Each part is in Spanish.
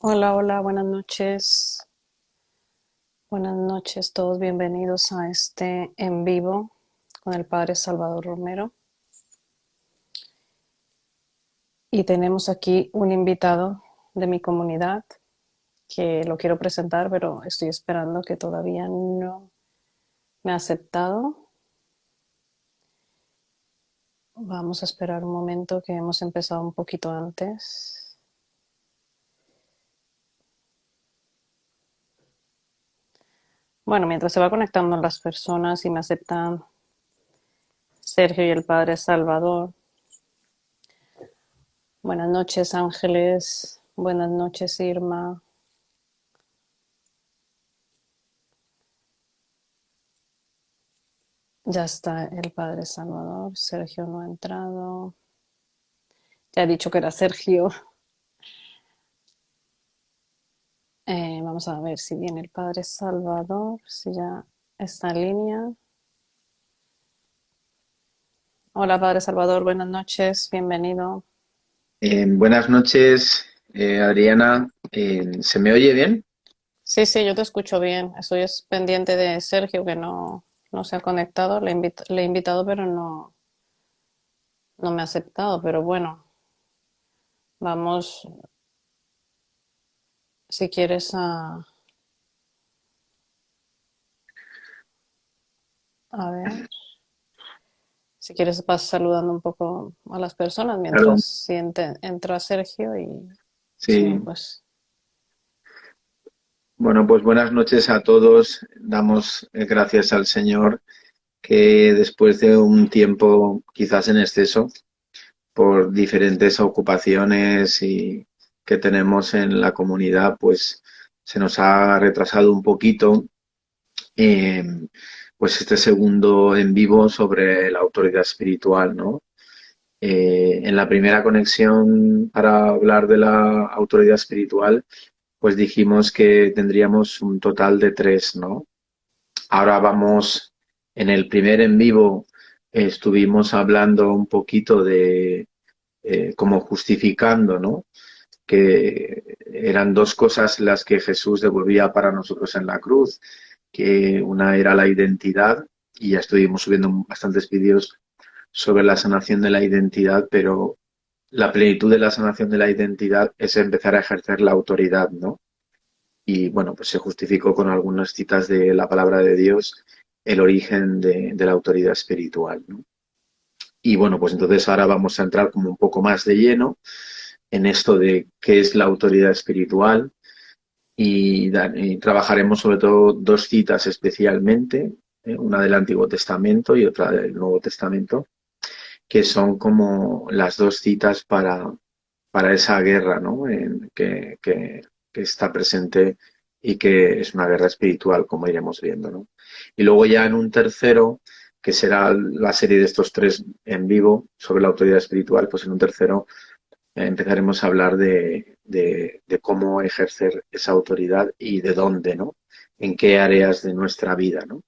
Hola, hola, buenas noches. Buenas noches, todos bienvenidos a este en vivo con el Padre Salvador Romero. Y tenemos aquí un invitado de mi comunidad que lo quiero presentar, pero estoy esperando que todavía no me ha aceptado. Vamos a esperar un momento que hemos empezado un poquito antes. Bueno, mientras se va conectando las personas y me aceptan Sergio y el Padre Salvador. Buenas noches, Ángeles. Buenas noches, Irma. Ya está el Padre Salvador. Sergio no ha entrado. Ya he dicho que era Sergio. Vamos a ver si viene el Padre Salvador, si ya está en línea. Hola, Padre Salvador, buenas noches, bienvenido. Buenas noches, Adriana. ¿Se me oye bien? Sí, sí, yo te escucho bien. Estoy pendiente de Sergio que no se ha conectado. Le he invitado, pero no me ha aceptado. Pero bueno, vamos, si quieres, a ver. Si quieres, vas saludando un poco a las personas Claro. mientras entra Sergio y si no, Sí. pues Bueno, pues buenas noches a todos. Damos gracias al Señor que después de un tiempo quizás en exceso por diferentes ocupaciones y que tenemos en la comunidad, pues se nos ha retrasado un poquito eh, pues este segundo en vivo sobre la autoridad espiritual, ¿no? En la primera conexión para hablar de la autoridad espiritual, pues dijimos que tendríamos un total de tres, ¿no? Ahora vamos, en el primer en vivo estuvimos hablando un poquito de como justificando, ¿no? Que eran dos cosas las que Jesús devolvía para nosotros en la cruz, que una era la identidad, y ya estuvimos subiendo bastantes vídeos sobre la sanación de la identidad, pero la plenitud de la sanación de la identidad es empezar a ejercer la autoridad, ¿no? Y bueno, pues se justificó con algunas citas de la palabra de Dios el origen de la autoridad espiritual, ¿no? Y bueno, pues entonces ahora vamos a entrar como un poco más de lleno en esto de qué es la autoridad espiritual y trabajaremos sobre todo dos citas especialmente, una del Antiguo Testamento y otra del Nuevo Testamento, que son como las dos citas para esa guerra, ¿no? Que está presente y que es una guerra espiritual, como iremos viendo, ¿no? Y luego ya en un tercero, que será la serie de estos tres en vivo sobre la autoridad espiritual, pues en un tercero empezaremos a hablar de cómo ejercer esa autoridad y de dónde, ¿no? En qué áreas de nuestra vida, ¿no?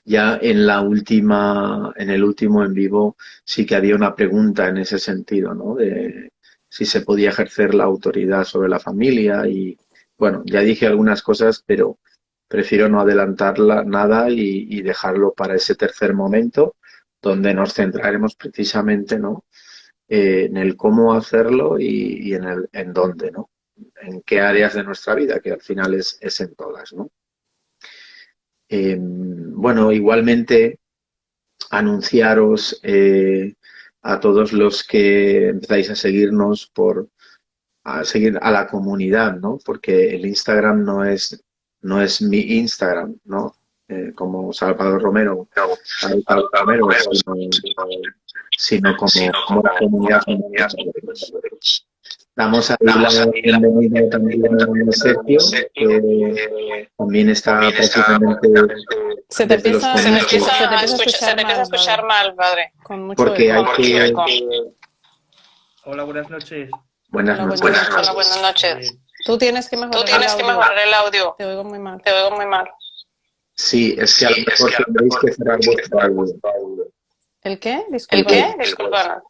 Ya en la última, en el último en vivo sí que había una pregunta en ese sentido, ¿no? De si se podía ejercer la autoridad sobre la familia y bueno, ya dije algunas cosas, pero prefiero no adelantarla nada y dejarlo para ese tercer momento donde nos centraremos precisamente, ¿no? En el cómo hacerlo y en el en dónde, ¿no? En qué áreas de nuestra vida, que al final es en todas, ¿no? Bueno, igualmente anunciaros a todos los que empezáis a seguirnos a seguir a la comunidad, ¿no? Porque el Instagram no es mi Instagram, ¿no? Como Salvador Romero, Salvador Romero, sino como la comunidad. Damos ahí la bienvenida también a Sergio, que también está prácticamente desde los comienzos, se te empieza a escuchar mal, padre, con mucho porque hay eco. que... Hola, buenas noches. Buenas Hola, buenas noches. noches. Eh, Tú tienes que mejorar el audio. Te oigo muy mal. Sí, es que a lo mejor tendréis que cerrar vuestro audio, ¿El qué? porque Discúlpanos.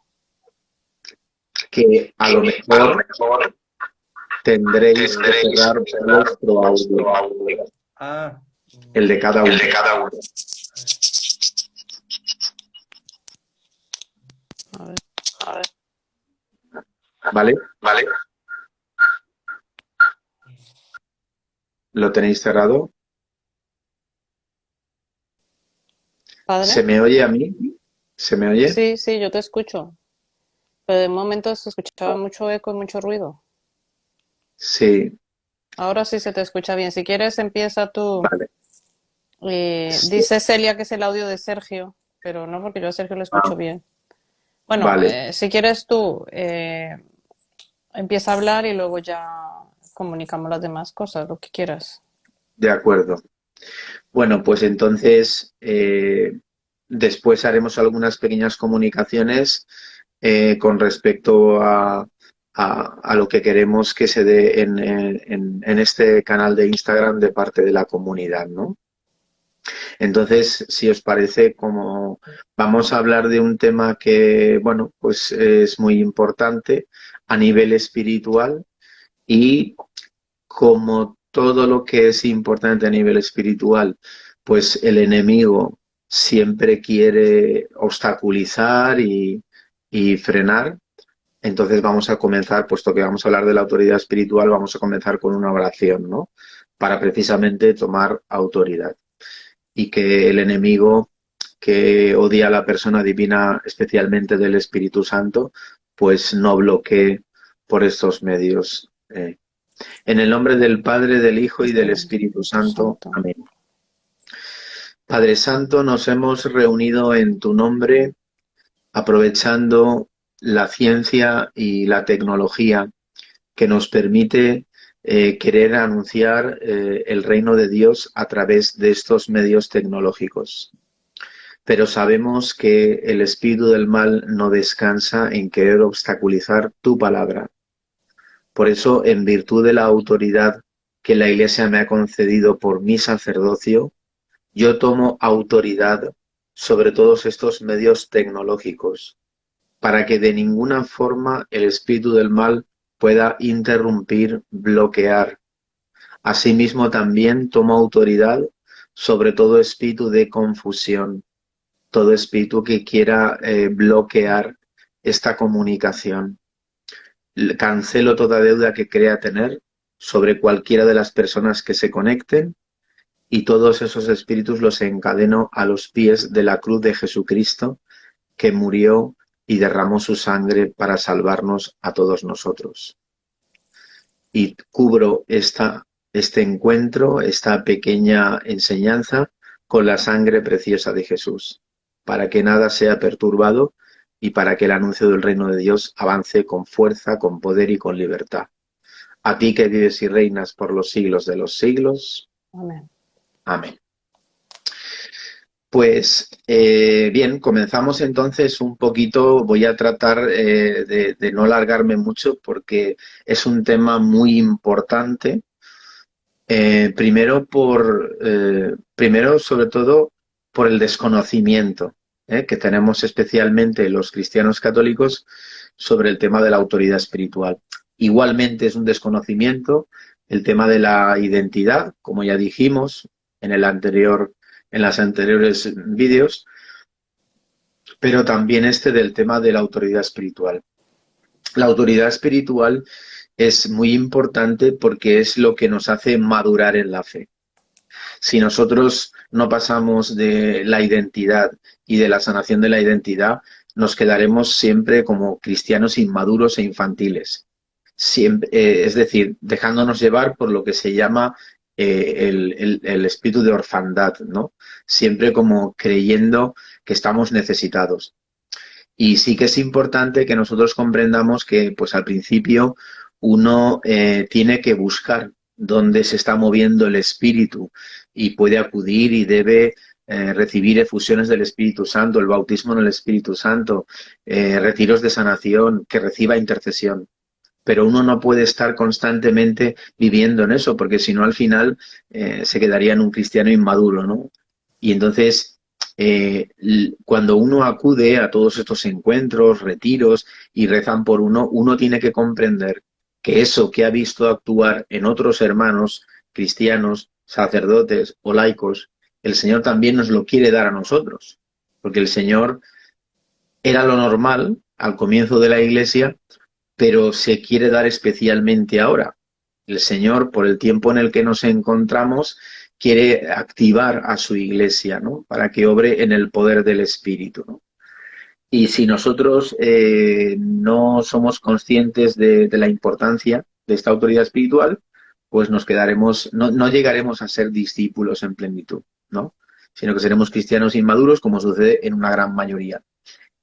que a lo mejor tendréis que cerrar vuestro audio, Ah, el de cada uno. A ver. ¿Vale? ¿Lo tenéis cerrado? ¿Padre? ¿Se me oye a mí? ¿Se me oye? Sí, sí, yo te escucho. Pero de momento se escuchaba mucho eco y mucho ruido. Sí, Ahora sí se te escucha bien. Si quieres, empieza tú. vale. Sí, Dice Celia que es el audio de Sergio, pero no porque yo a Sergio lo ah, escucho bien. Bueno, vale, si quieres tú, empieza a hablar y luego ya comunicamos las demás cosas, lo que quieras. de acuerdo. Bueno, pues entonces después haremos algunas pequeñas comunicaciones con respecto a lo que queremos que se dé en este canal de Instagram de parte de la comunidad, ¿no? Entonces, si os parece, como vamos a hablar de un tema que, bueno, pues es muy importante a nivel espiritual y como todo lo que es importante a nivel espiritual, pues el enemigo siempre quiere obstaculizar y frenar. Entonces vamos a comenzar, puesto que vamos a hablar de la autoridad espiritual, vamos a comenzar con una oración, ¿no? Para precisamente tomar autoridad y que el enemigo que odia a la persona divina, especialmente del Espíritu Santo, pues no bloquee por estos medios. En el nombre del Padre, del Hijo y del Del Espíritu Espíritu Santo. Santo. Amén. Padre Santo, nos hemos reunido en tu nombre aprovechando la ciencia y la tecnología que nos permite querer anunciar el reino de Dios a través de estos medios tecnológicos. Pero sabemos que el espíritu del mal no descansa en querer obstaculizar tu palabra. Por eso, en virtud de la autoridad que la Iglesia me ha concedido por mi sacerdocio, yo tomo autoridad sobre todos estos medios tecnológicos, para que de ninguna forma el espíritu del mal pueda interrumpir, bloquear. Asimismo, también tomo autoridad sobre todo espíritu de confusión, todo espíritu que quiera bloquear esta comunicación. Cancelo toda deuda que crea tener sobre cualquiera de las personas que se conecten y todos esos espíritus los encadeno a los pies de la cruz de Jesucristo, que murió y derramó su sangre para salvarnos a todos nosotros. Y cubro este encuentro, esta pequeña enseñanza, con la sangre preciosa de Jesús, para que nada sea perturbado y para que el anuncio del reino de Dios avance con fuerza, con poder y con libertad. A ti que vives y reinas por los siglos de los siglos. Amén. Amén. Pues bien, comenzamos entonces un poquito. Voy a tratar de no alargarme mucho porque es un tema muy importante. Primero, sobre todo, por el desconocimiento que tenemos especialmente los cristianos católicos sobre el tema de la autoridad espiritual. Igualmente es un desconocimiento el tema de la identidad, como ya dijimos en las anteriores vídeos, pero también del tema de la autoridad espiritual. La autoridad espiritual es muy importante porque es lo que nos hace madurar en la fe. Si nosotros no pasamos de la identidad y de la sanación de la identidad, nos quedaremos siempre como cristianos inmaduros e infantiles. Siempre, es decir, dejándonos llevar por lo que se llama el espíritu de orfandad, ¿no? Siempre como creyendo que estamos necesitados. Y sí que es importante que nosotros comprendamos que, pues al principio, uno tiene que buscar dónde se está moviendo el espíritu y puede acudir y debe recibir efusiones del Espíritu Santo, el bautismo en el Espíritu Santo, retiros de sanación, que reciba intercesión. Pero uno no puede estar constantemente viviendo en eso, porque si no al final se quedaría en un cristiano inmaduro, ¿no? Y entonces, cuando uno acude a todos estos encuentros, retiros y rezan por uno, uno tiene que comprender que eso que ha visto actuar en otros hermanos cristianos, sacerdotes o laicos, el Señor también nos lo quiere dar a nosotros, porque el Señor era lo normal al comienzo de la Iglesia, pero se quiere dar especialmente ahora. El Señor, por el tiempo en el que nos encontramos, quiere activar a su Iglesia, ¿no? Para que obre en el poder del Espíritu, ¿no? Y si nosotros no somos conscientes de la importancia de esta autoridad espiritual, pues nos quedaremos, no llegaremos a ser discípulos en plenitud, ¿no? Sino que seremos cristianos inmaduros, como sucede en una gran mayoría.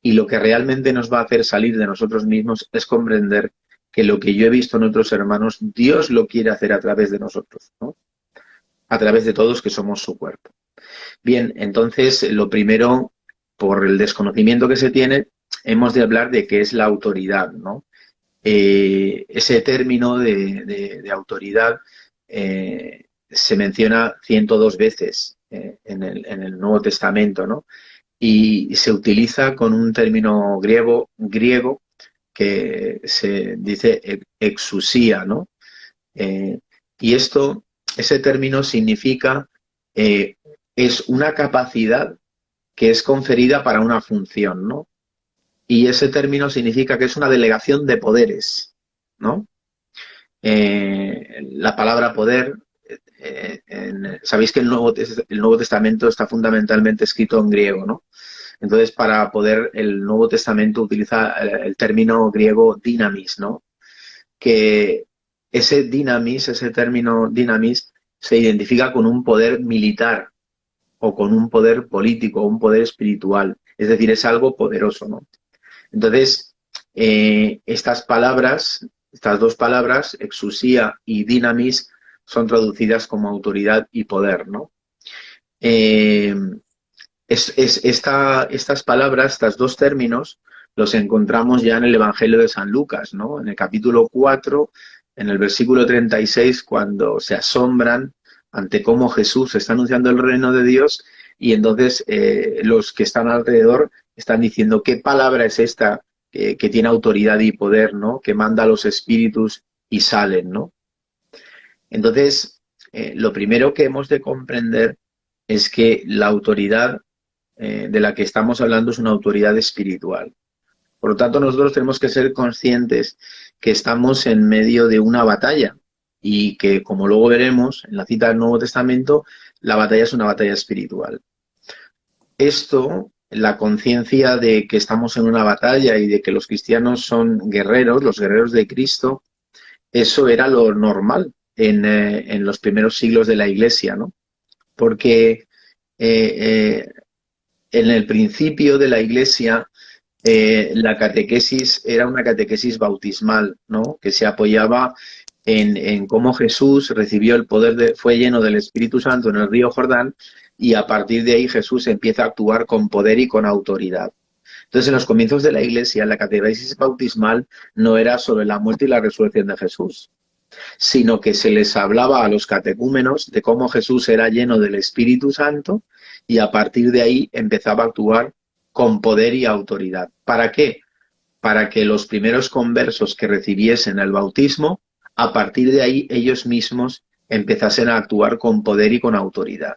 Y lo que realmente nos va a hacer salir de nosotros mismos es comprender que lo que yo he visto en otros hermanos, Dios lo quiere hacer a través de nosotros, ¿no? A través de todos que somos su cuerpo. Bien, entonces lo primero, por el desconocimiento que se tiene, hemos de hablar de qué es la autoridad, ¿no? Ese término de autoridad se menciona 102 veces en el Nuevo Testamento, ¿no? Y se utiliza con un término griego que se dice exusía, ¿no? Y ese término significa, es una capacidad que es conferida para una función, ¿no? Y ese término significa que es una delegación de poderes, ¿no? La palabra poder, sabéis que el Nuevo Testamento está fundamentalmente escrito en griego, ¿no? Entonces, para poder, el Nuevo Testamento utiliza el término griego dynamis, ¿no? Que ese término dynamis, se identifica con un poder militar o con un poder político o un poder espiritual. Es decir, es algo poderoso, ¿no? Entonces, estas dos palabras, exusía y dynamis, son traducidas como autoridad y poder, ¿no? Estas palabras, estos dos términos, los encontramos ya en el Evangelio de San Lucas, ¿no? En el capítulo 4, en el versículo 36, cuando se asombran ante cómo Jesús está anunciando el reino de Dios, y entonces los que están alrededor están diciendo, ¿qué palabra es esta que tiene autoridad y poder, ¿no? Que manda a los espíritus y salen, ¿no? Entonces, lo primero que hemos de comprender es que la autoridad de la que estamos hablando es una autoridad espiritual. Por lo tanto, nosotros tenemos que ser conscientes que estamos en medio de una batalla y que, como luego veremos en la cita del Nuevo Testamento, la batalla es una batalla espiritual. Esto, la conciencia de que estamos en una batalla y de que los cristianos son guerreros, los guerreros de Cristo, eso era lo normal en los primeros siglos de la Iglesia, ¿no? Porque en el principio de la Iglesia, la catequesis era una catequesis bautismal, ¿no? Que se apoyaba en cómo Jesús recibió el poder, fue lleno del Espíritu Santo en el río Jordán, y a partir de ahí Jesús empieza a actuar con poder y con autoridad. Entonces, en los comienzos de la Iglesia, la catequesis bautismal no era sobre la muerte y la resurrección de Jesús, sino que se les hablaba a los catecúmenos de cómo Jesús era lleno del Espíritu Santo, y a partir de ahí empezaba a actuar con poder y autoridad. ¿Para qué? Para que los primeros conversos que recibiesen el bautismo, a partir de ahí ellos mismos empezasen a actuar con poder y con autoridad.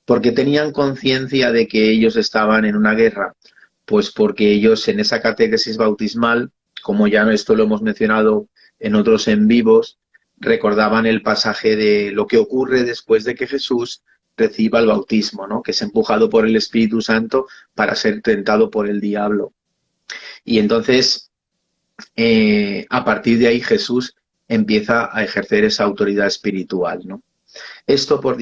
¿Porque tenían conciencia de que ellos estaban en una guerra? Pues porque ellos en esa catequesis bautismal, como ya esto lo hemos mencionado en otros en vivos, recordaban el pasaje de lo que ocurre después de que Jesús reciba el bautismo, ¿no? Que es empujado por el Espíritu Santo para ser tentado por el diablo. Y entonces, a partir de ahí Jesús empieza a ejercer esa autoridad espiritual, ¿no? Esto por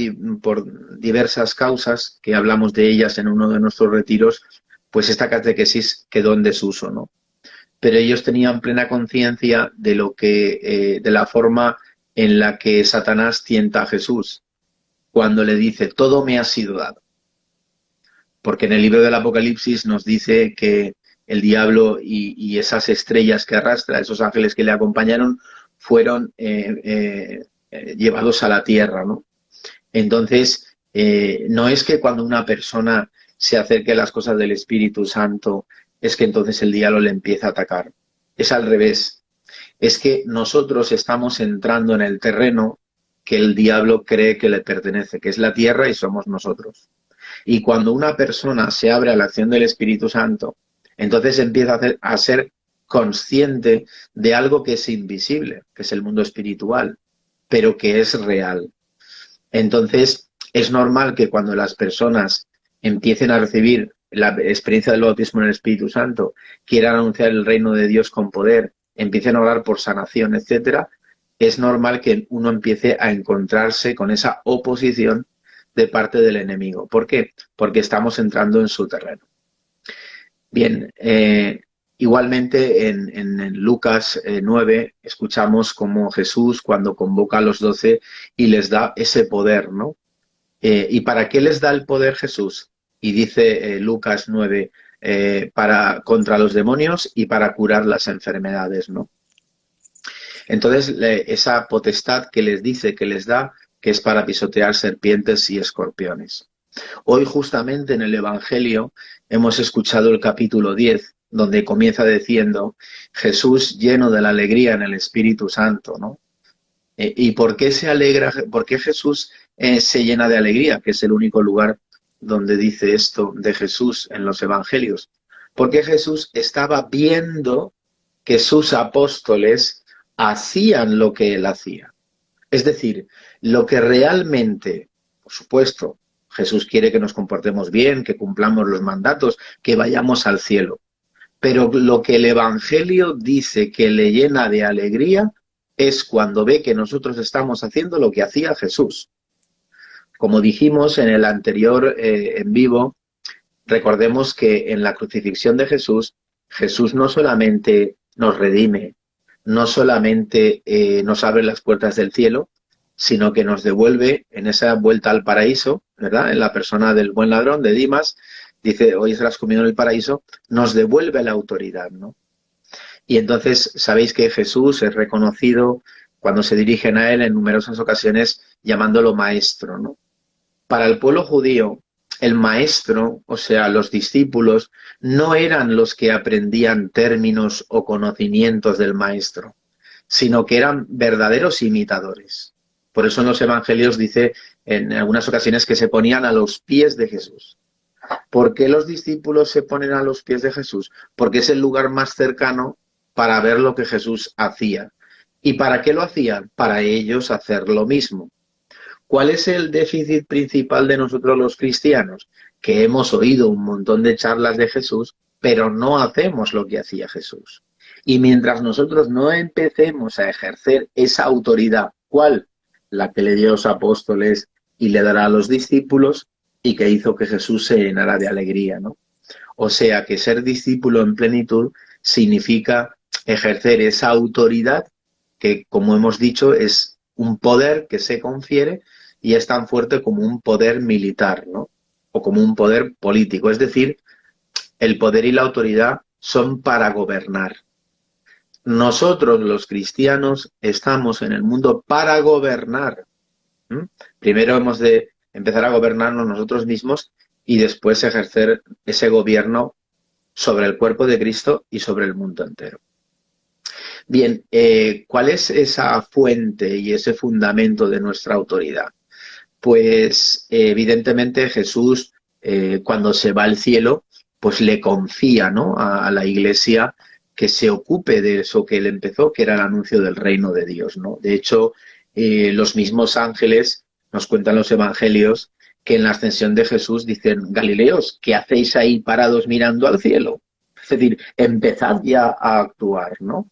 diversas causas, que hablamos de ellas en uno de nuestros retiros, pues esta catequesis quedó en desuso, ¿no? Pero ellos tenían plena conciencia de lo que, de la forma en la que Satanás tienta a Jesús, cuando le dice, todo me ha sido dado. Porque en el libro del Apocalipsis nos dice que el diablo y esas estrellas que arrastra, esos ángeles que le acompañaron, fueron llevados a la tierra, ¿no? Entonces, no es que cuando una persona se acerque a las cosas del Espíritu Santo, es que entonces el diablo le empieza a atacar. Es al revés. es que nosotros estamos entrando en el terreno que el diablo cree que le pertenece, que es la tierra y somos nosotros. Y cuando una persona se abre a la acción del Espíritu Santo, entonces empieza a ser consciente de algo que es invisible, que es el mundo espiritual, pero que es real. Entonces, es normal que cuando las personas empiecen a recibir la experiencia del bautismo en el Espíritu Santo, quieran anunciar el reino de Dios con poder, empiecen a orar por sanación, etcétera, es normal que uno empiece a encontrarse con esa oposición de parte del enemigo. ¿Por qué? Porque estamos entrando en su terreno. Bien, igualmente en Lucas 9 escuchamos cómo Jesús cuando convoca a los 12 y les da ese poder, ¿no? ¿Y para qué les da el poder Jesús? Y dice Lucas 9, contra los demonios y para curar las enfermedades, ¿no? Entonces, esa potestad que les dice, que les da, que es para pisotear serpientes y escorpiones. Hoy justamente en el Evangelio hemos escuchado el capítulo 10, donde comienza diciendo Jesús lleno de la alegría en el Espíritu Santo, ¿no? ¿Y por qué se alegra? ¿Por qué Jesús se llena de alegría? Que es el único lugar donde dice esto de Jesús en los Evangelios. Porque Jesús estaba viendo que sus apóstoles hacían lo que él hacía. Es decir, lo que realmente, por supuesto, Jesús quiere que nos comportemos bien, que cumplamos los mandatos, que vayamos al cielo. Pero lo que el Evangelio dice que le llena de alegría es cuando ve que nosotros estamos haciendo lo que hacía Jesús. Como dijimos en el anterior en vivo, recordemos que en la crucifixión de Jesús, Jesús no solamente nos redime, no solamente nos abre las puertas del cielo, sino que nos devuelve en esa vuelta al paraíso, ¿verdad? En la persona del buen ladrón, de Dimas, dice, hoy serás comido en el paraíso, nos devuelve la autoridad, ¿no? Y entonces sabéis que Jesús es reconocido cuando se dirigen a él en numerosas ocasiones llamándolo maestro, ¿no? Para el pueblo judío, el maestro, o sea, los discípulos, no eran los que aprendían términos o conocimientos del maestro, sino que eran verdaderos imitadores. Por eso en los evangelios dice en algunas ocasiones que se ponían a los pies de Jesús. ¿Por qué los discípulos se ponen a los pies de Jesús? Porque es el lugar más cercano para ver lo que Jesús hacía. ¿Y para qué lo hacían? Para ellos hacer lo mismo. ¿Cuál es el déficit principal de nosotros los cristianos? Que hemos oído un montón de charlas de Jesús, pero no hacemos lo que hacía Jesús. Y mientras nosotros no empecemos a ejercer esa autoridad, ¿cuál? La que le dio a los apóstoles y le dará a los discípulos y que hizo que Jesús se llenara de alegría, ¿no? O sea que ser discípulo en plenitud significa ejercer esa autoridad que, como hemos dicho, es un poder que se confiere y es tan fuerte como un poder militar, ¿no? O como un poder político. Es decir, el poder y la autoridad son para gobernar. Nosotros, los cristianos, estamos en el mundo para gobernar. Primero hemos de empezar a gobernarnos nosotros mismos y después ejercer ese gobierno sobre el cuerpo de Cristo y sobre el mundo entero. Bien, ¿cuál es esa fuente y ese fundamento de nuestra autoridad? Pues evidentemente Jesús, cuando se va al cielo, pues le confía, ¿no?, a la Iglesia que se ocupe de eso que él empezó, que era el anuncio del reino de Dios, ¿no? De hecho, los mismos ángeles nos cuentan los evangelios que en la ascensión de Jesús dicen, Galileos, ¿qué hacéis ahí parados mirando al cielo? Es decir, empezad ya a actuar, ¿no?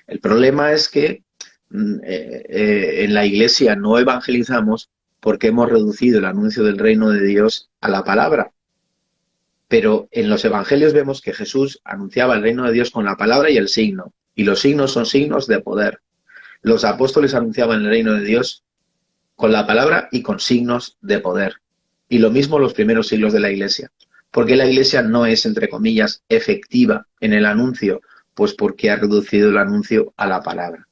El problema es que en la Iglesia no evangelizamos porque hemos reducido el anuncio del reino de Dios a la palabra. Pero en los evangelios vemos que Jesús anunciaba el reino de Dios con la palabra y el signo. Y los signos son signos de poder. Los apóstoles anunciaban el reino de Dios con la palabra y con signos de poder. Y lo mismo los primeros siglos de la Iglesia. ¿Por qué la Iglesia no es, entre comillas, efectiva en el anuncio? Pues porque ha reducido el anuncio a la palabra.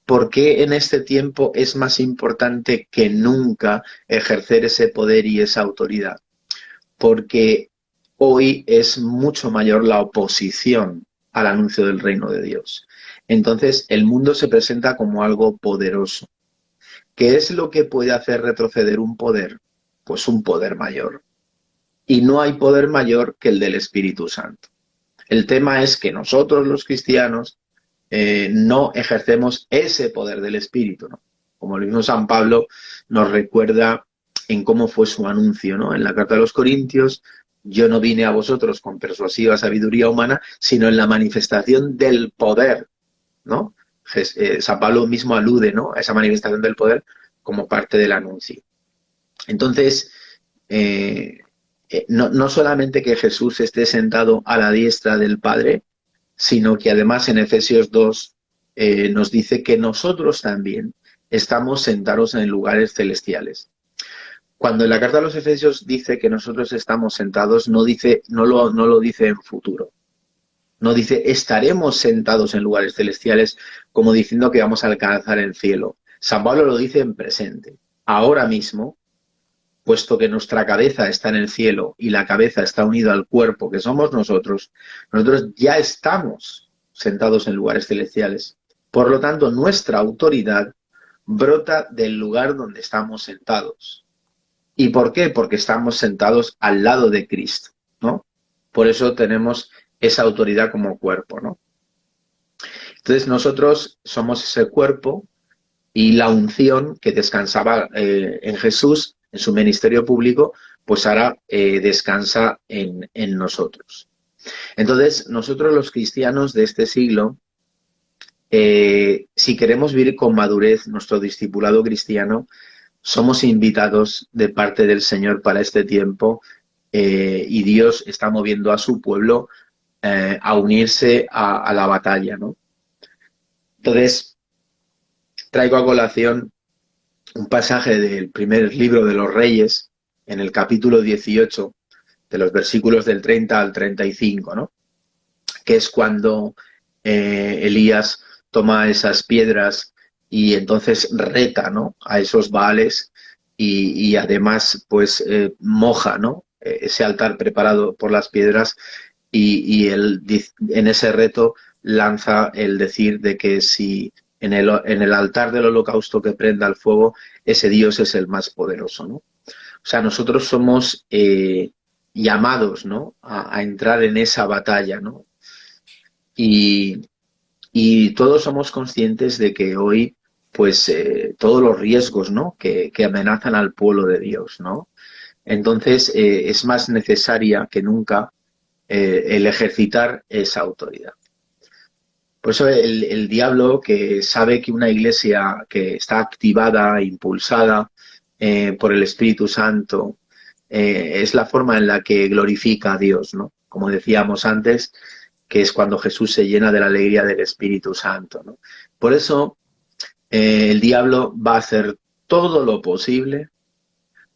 ¿Por qué en este tiempo es más importante que nunca ejercer ese poder y esa autoridad? Porque hoy es mucho mayor la oposición al anuncio del reino de Dios. Entonces, el mundo se presenta como algo poderoso. ¿Qué es lo que puede hacer retroceder un poder? Pues un poder mayor. Y no hay poder mayor que el del Espíritu Santo. El tema es que nosotros los cristianos no ejercemos ese poder del Espíritu, ¿no? Como el mismo San Pablo nos recuerda en cómo fue su anuncio, ¿no? En la carta de los Corintios: yo no vine a vosotros con persuasiva sabiduría humana, sino en la manifestación del poder, ¿no? San Pablo mismo alude, ¿no?, a esa manifestación del poder como parte del anuncio. Entonces, no solamente que Jesús esté sentado a la diestra del Padre, sino que además en Efesios 2 nos dice que nosotros también estamos sentados en lugares celestiales. Cuando en la carta a los Efesios dice que nosotros estamos sentados, no lo dice en futuro. No dice estaremos sentados en lugares celestiales como diciendo que vamos a alcanzar el cielo. San Pablo lo dice en presente. Ahora mismo, puesto que nuestra cabeza está en el cielo y la cabeza está unida al cuerpo, que somos nosotros ya estamos sentados en lugares celestiales. Por lo tanto, nuestra autoridad brota del lugar donde estamos sentados. ¿Y por qué? Porque estamos sentados al lado de Cristo, ¿no? Por eso tenemos esa autoridad como cuerpo, ¿no? Entonces nosotros somos ese cuerpo, y la unción que descansaba en Jesús, en su ministerio público, pues ahora descansa en nosotros. Entonces, nosotros los cristianos de este siglo, si queremos vivir con madurez nuestro discipulado cristiano, somos invitados de parte del Señor para este tiempo, y Dios está moviendo a su pueblo a unirse a la batalla, ¿no? Entonces, traigo a colación un pasaje del primer libro de los Reyes, en el capítulo 18, de los versículos del 30 al 35, ¿no? Que es cuando Elías toma esas piedras y entonces reta, ¿no?, a esos Baales, y además pues moja, ¿no?, ese altar preparado por las piedras, y él en ese reto lanza el decir de que si en el altar del holocausto que prenda el fuego, ese Dios es el más poderoso, ¿no? O sea, nosotros somos llamados, ¿no?, a entrar en esa batalla, ¿no? Y todos somos conscientes de que hoy, pues, todos los riesgos, ¿no?, que amenazan al pueblo de Dios, ¿no? Entonces, es más necesaria que nunca el ejercitar esa autoridad. Por eso el diablo, que sabe que una iglesia que está activada, impulsada por el Espíritu Santo, es la forma en la que glorifica a Dios, ¿no? Como decíamos antes, que es cuando Jesús se llena de la alegría del Espíritu Santo, ¿no? Por eso el diablo va a hacer todo lo posible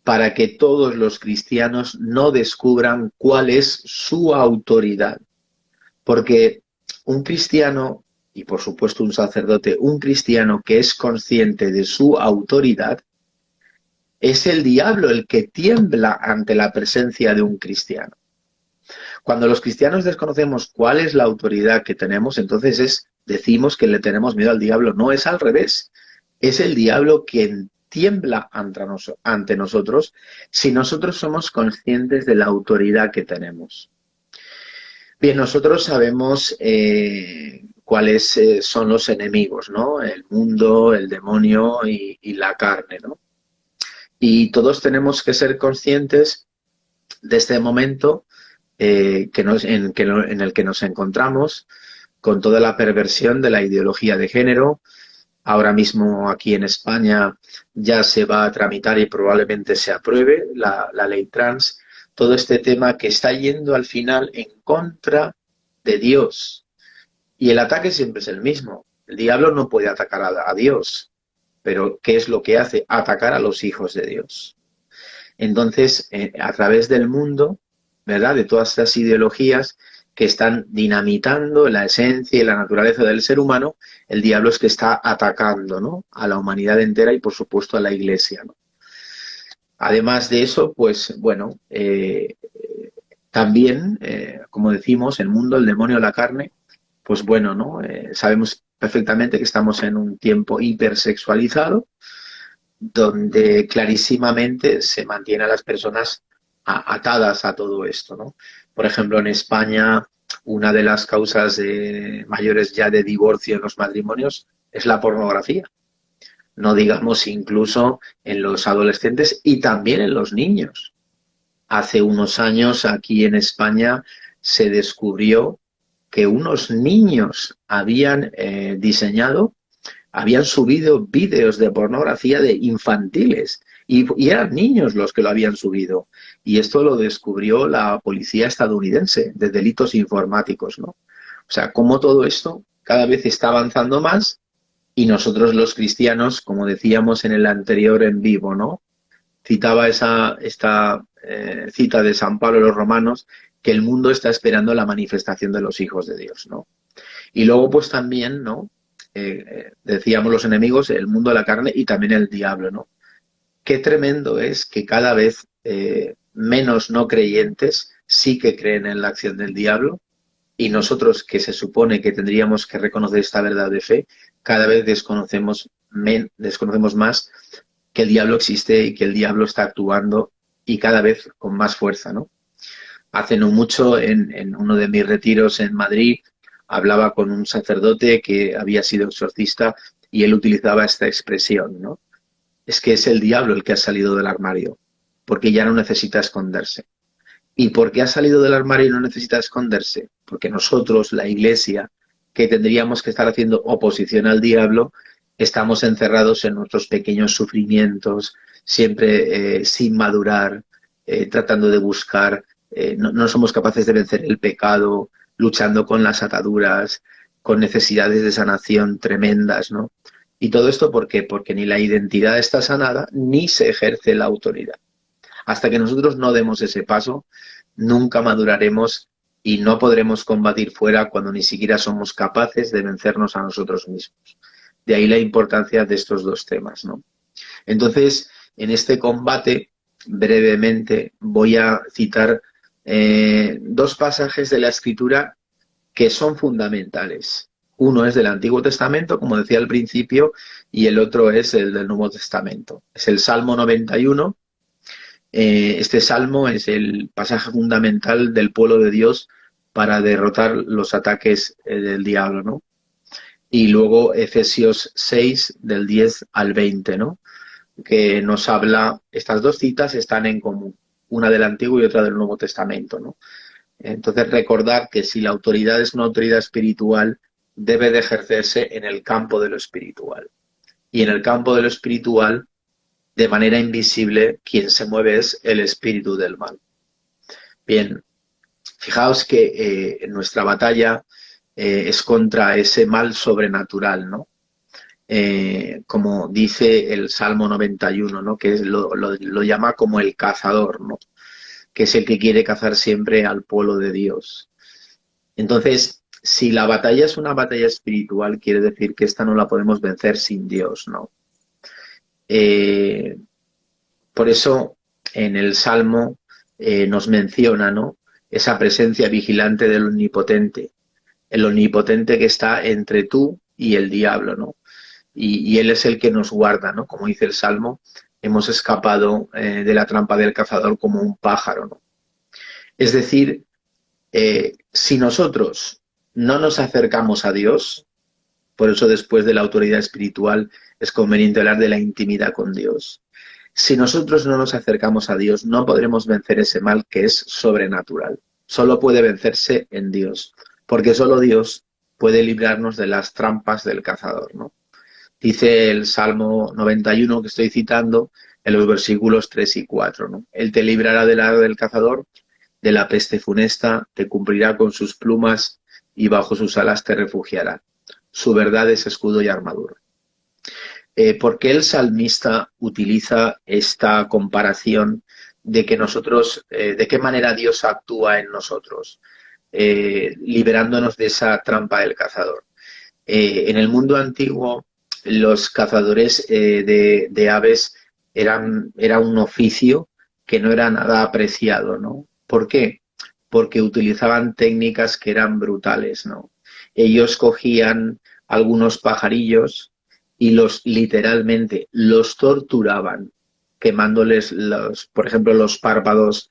para que todos los cristianos no descubran cuál es su autoridad. Porque un cristiano, y por supuesto un sacerdote, un cristiano que es consciente de su autoridad, es el diablo el que tiembla ante la presencia de un cristiano. Cuando los cristianos desconocemos cuál es la autoridad que tenemos, entonces decimos que le tenemos miedo al diablo. No, es al revés. Es el diablo quien tiembla ante nosotros si nosotros somos conscientes de la autoridad que tenemos. Bien, nosotros sabemos cuáles son los enemigos, ¿no? El mundo, el demonio y la carne, ¿no? Y todos tenemos que ser conscientes de este momento en el que nos encontramos, con toda la perversión de la ideología de género. Ahora mismo aquí en España ya se va a tramitar y probablemente se apruebe la ley trans. Todo este tema que está yendo al final en contra de Dios. Y el ataque siempre es el mismo. El diablo no puede atacar a Dios, pero ¿qué es lo que hace? Atacar a los hijos de Dios. Entonces, a través del mundo, ¿verdad?, de todas estas ideologías que están dinamitando la esencia y la naturaleza del ser humano, el diablo es que está atacando, ¿no?, a la humanidad entera y, por supuesto, a la Iglesia, ¿no? Además de eso, pues, bueno, también, como decimos, el mundo, el demonio, la carne, pues bueno, ¿no? Sabemos perfectamente que estamos en un tiempo hipersexualizado, donde clarísimamente se mantiene a las personas atadas a todo esto, ¿no? Por ejemplo, en España, una de las causas mayores ya de divorcio en los matrimonios es la pornografía. No digamos incluso en los adolescentes y también en los niños. Hace unos años aquí en España se descubrió que unos niños habían subido vídeos de pornografía de infantiles y eran niños los que lo habían subido. Y esto lo descubrió la policía estadounidense de delitos informáticos, ¿no? O sea, cómo todo esto cada vez está avanzando más y nosotros los cristianos, como decíamos en el anterior en vivo, ¿no? Citaba esta cita de San Pablo a los romanos, que el mundo está esperando la manifestación de los hijos de Dios, ¿no? Y luego pues también, ¿no? Decíamos los enemigos, el mundo de la carne y también el diablo, ¿no? Qué tremendo es que cada vez menos no creyentes sí que creen en la acción del diablo y nosotros que se supone que tendríamos que reconocer esta verdad de fe, cada vez desconocemos más que el diablo existe y que el diablo está actuando y cada vez con más fuerza, ¿no? Hace no mucho, en uno de mis retiros en Madrid, hablaba con un sacerdote que había sido exorcista y él utilizaba esta expresión, ¿no? Es que es el diablo el que ha salido del armario, porque ya no necesita esconderse. ¿Y por qué ha salido del armario y no necesita esconderse? Porque nosotros, la Iglesia, que tendríamos que estar haciendo oposición al diablo, estamos encerrados en nuestros pequeños sufrimientos, siempre sin madurar, tratando de buscar, no somos capaces de vencer el pecado, luchando con las ataduras, con necesidades de sanación tremendas, ¿no? Y todo esto ¿por qué? Porque ni la identidad está sanada, ni se ejerce la autoridad. Hasta que nosotros no demos ese paso, nunca maduraremos y no podremos combatir fuera cuando ni siquiera somos capaces de vencernos a nosotros mismos. De ahí la importancia de estos dos temas, ¿no? Entonces, en este combate, brevemente, voy a citar dos pasajes de la Escritura que son fundamentales. Uno es del Antiguo Testamento, como decía al principio, y el otro es el del Nuevo Testamento. Es el Salmo 91. Este salmo es el pasaje fundamental del pueblo de Dios para derrotar los ataques del diablo, ¿no? Y luego Efesios 6, del 10 al 20, ¿no? Que nos habla, estas dos citas están en común, una del Antiguo y otra del Nuevo Testamento, ¿no? Entonces recordar que si la autoridad es una autoridad espiritual, debe de ejercerse en el campo de lo espiritual. Y en el campo de lo espiritual, de manera invisible, quien se mueve es el espíritu del mal. Bien, fijaos que nuestra batalla es contra ese mal sobrenatural, ¿no? Como dice el Salmo 91, ¿no? Que lo llama como el cazador, ¿no? Que es el que quiere cazar siempre al pueblo de Dios. Entonces, si la batalla es una batalla espiritual, quiere decir que esta no la podemos vencer sin Dios, ¿no? Por eso en el Salmo nos menciona, ¿no? Esa presencia vigilante del Omnipotente, el Omnipotente que está entre tú y el diablo, ¿no? Y Él es el que nos guarda, ¿no? Como dice el Salmo, hemos escapado de la trampa del cazador como un pájaro, ¿no? Es decir, si nosotros no nos acercamos a Dios, por eso después de la autoridad espiritual es conveniente hablar de la intimidad con Dios. Si nosotros no nos acercamos a Dios, no podremos vencer ese mal que es sobrenatural. Solo puede vencerse en Dios, porque solo Dios puede librarnos de las trampas del cazador, ¿no? Dice el Salmo 91 que estoy citando en los versículos 3 y 4, ¿no? Él te librará del aro del cazador, de la peste funesta, te cubrirá con sus plumas y bajo sus alas te refugiará. Su verdad es escudo y armadura. ¿Por qué el salmista utiliza esta comparación de que nosotros, de qué manera Dios actúa en nosotros, liberándonos de esa trampa del cazador? En el mundo antiguo, los cazadores de aves era un oficio que no era nada apreciado, ¿no? ¿Por qué? Porque utilizaban técnicas que eran brutales, ¿no? Ellos cogían algunos pajarillos y literalmente los torturaban, quemándoles por ejemplo, los párpados,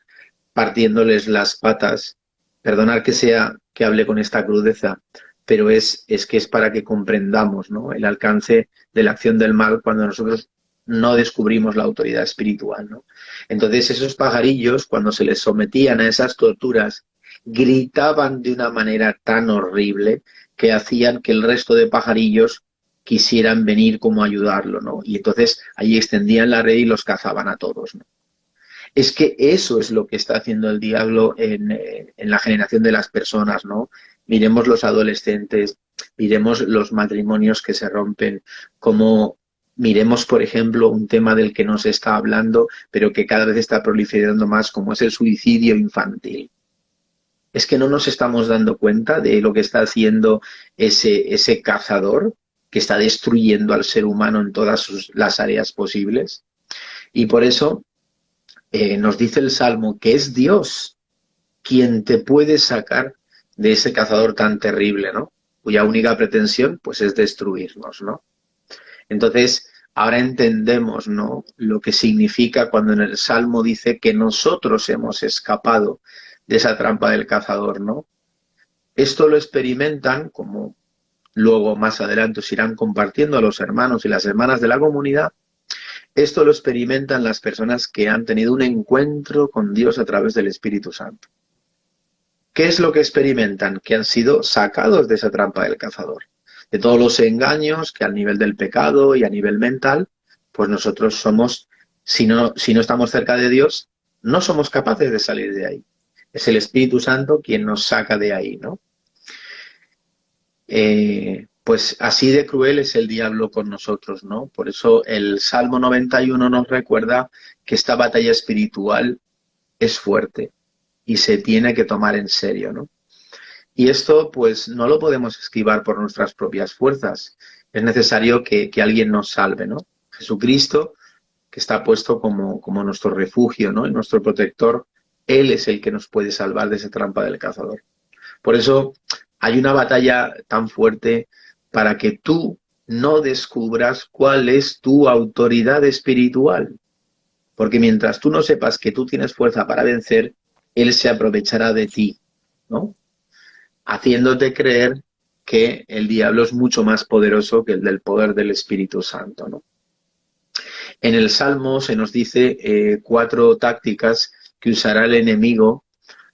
partiéndoles las patas. Perdonad que hable con esta crudeza, pero es que es para que comprendamos, ¿no?, el alcance de la acción del mal cuando nosotros no descubrimos la autoridad espiritual, ¿no? Entonces esos pajarillos, cuando se les sometían a esas torturas, gritaban de una manera tan horrible que hacían que el resto de pajarillos quisieran venir como a ayudarlo, ¿no? Y entonces ahí extendían la red y los cazaban a todos, ¿no? Es que eso es lo que está haciendo el diablo en la generación de las personas, ¿no? Miremos los adolescentes, miremos los matrimonios que se rompen, como miremos, por ejemplo, un tema del que no se está hablando, pero que cada vez está proliferando más, como es el suicidio infantil. Es que no nos estamos dando cuenta de lo que está haciendo ese cazador que está destruyendo al ser humano en todas las áreas posibles. Y por eso nos dice el Salmo que es Dios quien te puede sacar de ese cazador tan terrible, ¿no?, cuya única pretensión pues es destruirnos, ¿no? Entonces, ahora entendemos, ¿no?, lo que significa cuando en el Salmo dice que nosotros hemos escapado de esa trampa del cazador, ¿no? Esto lo experimentan, como luego más adelante os irán compartiendo a los hermanos y las hermanas de la comunidad. Esto lo experimentan las personas que han tenido un encuentro con Dios a través del Espíritu Santo. ¿Qué es lo que experimentan? Que han sido sacados de esa trampa del cazador, de todos los engaños que al nivel del pecado y a nivel mental, pues nosotros somos, si no estamos cerca de Dios, no somos capaces de salir de ahí. Es el Espíritu Santo quien nos saca de ahí, ¿no? Pues así de cruel es el diablo con nosotros, ¿no? Por eso el Salmo 91 nos recuerda que esta batalla espiritual es fuerte y se tiene que tomar en serio, ¿no? Y esto pues no lo podemos esquivar por nuestras propias fuerzas. Es necesario que alguien nos salve, ¿no? Jesucristo, que está puesto como nuestro refugio, ¿no?, y nuestro protector, Él es el que nos puede salvar de esa trampa del cazador. Por eso hay una batalla tan fuerte para que tú no descubras cuál es tu autoridad espiritual. Porque mientras tú no sepas que tú tienes fuerza para vencer, Él se aprovechará de ti, ¿no?, haciéndote creer que el diablo es mucho más poderoso que el del poder del Espíritu Santo, ¿no? En el Salmo se nos dice 4 tácticas que usará el enemigo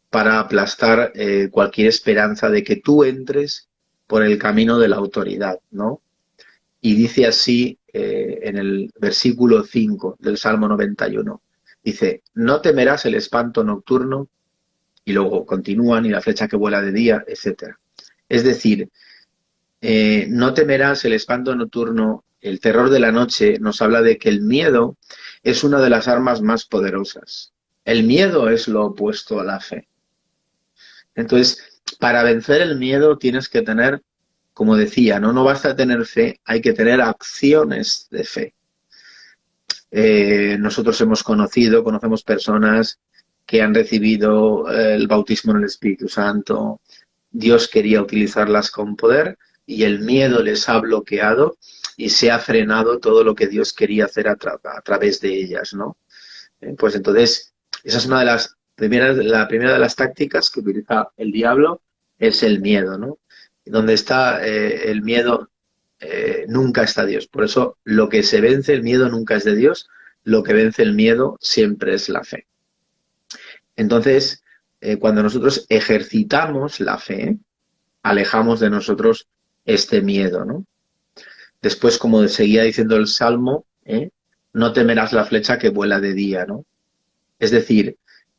para aplastar cualquier esperanza de que tú entres por el camino de la autoridad, ¿no? Y dice así en el versículo 5 del Salmo 91. Dice, no temerás el espanto nocturno, y luego continúan, y la flecha que vuela de día, etc. Es decir, no temerás el espanto nocturno, el terror de la noche, nos habla de que el miedo es una de las armas más poderosas. El miedo es lo opuesto a la fe. Entonces, para vencer el miedo tienes que tener, como decía, no basta tener fe, hay que tener acciones de fe. Nosotros conocemos personas que han recibido el bautismo en el Espíritu Santo. Dios quería utilizarlas con poder y el miedo les ha bloqueado y se ha frenado todo lo que Dios quería hacer a través de ellas, ¿no? Pues entonces, esa es una de las la primera de las tácticas que utiliza el diablo, es el miedo, ¿no? Donde está el miedo, nunca está Dios. Por eso, lo que se vence, el miedo nunca es de Dios, lo que vence el miedo siempre es la fe. Entonces, cuando nosotros ejercitamos la fe, alejamos de nosotros este miedo, ¿no? Después, como seguía diciendo el Salmo, no temerás la flecha que vuela de día, ¿no? Es decir,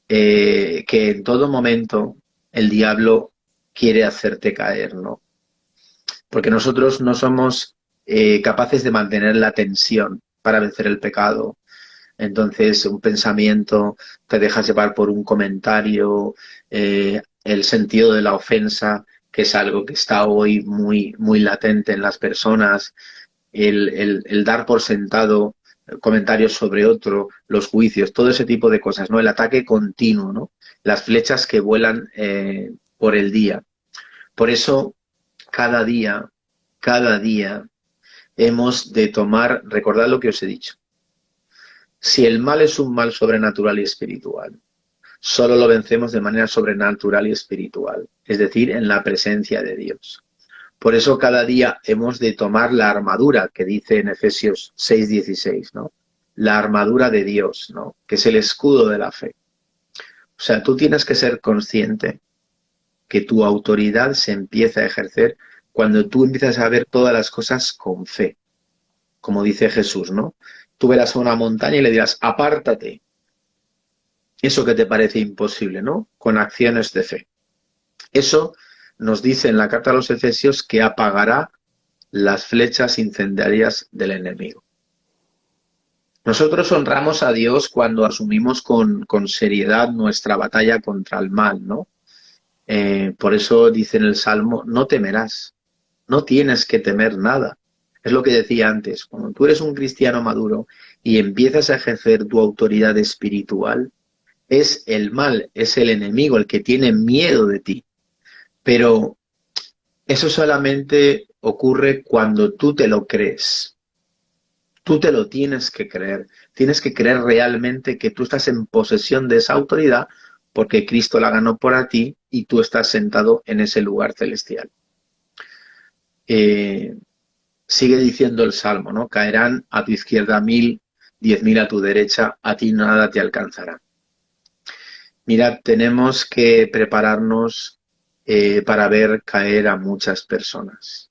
que en todo momento el diablo quiere hacerte caer, ¿no? Porque nosotros no somos capaces de mantener la tensión para vencer el pecado. Entonces, un pensamiento, te dejas llevar por un comentario, el sentido de la ofensa, que es algo que está hoy muy, muy latente en las personas, el dar por sentado comentarios sobre otro, los juicios, todo ese tipo de cosas, ¿no? El ataque continuo, ¿no? Las flechas que vuelan por el día. Por eso, cada día cada día hemos de tomar, recordad lo que os he dicho. Si el mal es un mal sobrenatural y espiritual, solo lo vencemos de manera sobrenatural y espiritual, es decir, en la presencia de Dios. Por eso cada día hemos de tomar la armadura que dice en Efesios 6:16, ¿no? La armadura de Dios, ¿no? Que es el escudo de la fe. O sea, tú tienes que ser consciente que tu autoridad se empieza a ejercer cuando tú empiezas a ver todas las cosas con fe, como dice Jesús, ¿no? Tú verás a una montaña y le dirás, apártate. Eso que te parece imposible, ¿no? Con acciones de fe. Eso nos dice en la carta a los Efesios que apagará las flechas incendiarias del enemigo. Nosotros honramos a Dios cuando asumimos con seriedad nuestra batalla contra el mal, ¿no? Por eso dice en el Salmo, no temerás, no tienes que temer nada. Es lo que decía antes, cuando tú eres un cristiano maduro y empiezas a ejercer tu autoridad espiritual, es el mal, es el enemigo el que tiene miedo de ti. Pero eso solamente ocurre cuando tú te lo crees. Tú te lo tienes que creer. Tienes que creer realmente que tú estás en posesión de esa autoridad porque Cristo la ganó por ti y tú estás sentado en ese lugar celestial. Sigue diciendo el Salmo, ¿no? Caerán a tu izquierda 1000, 10.000 a tu derecha, a ti nada te alcanzará. Mirad, tenemos que prepararnos para ver caer a muchas personas.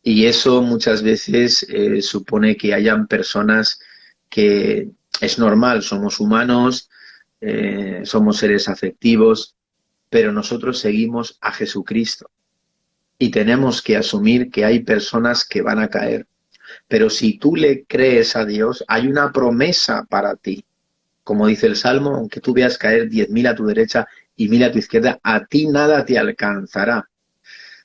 Y eso muchas veces supone que hayan personas que es normal, somos humanos, somos seres afectivos, pero nosotros seguimos a Jesucristo. Y tenemos que asumir que hay personas que van a caer. Pero si tú le crees a Dios, hay una promesa para ti. Como dice el Salmo, aunque tú veas caer 10.000 a tu derecha y 1.000 a tu izquierda, a ti nada te alcanzará.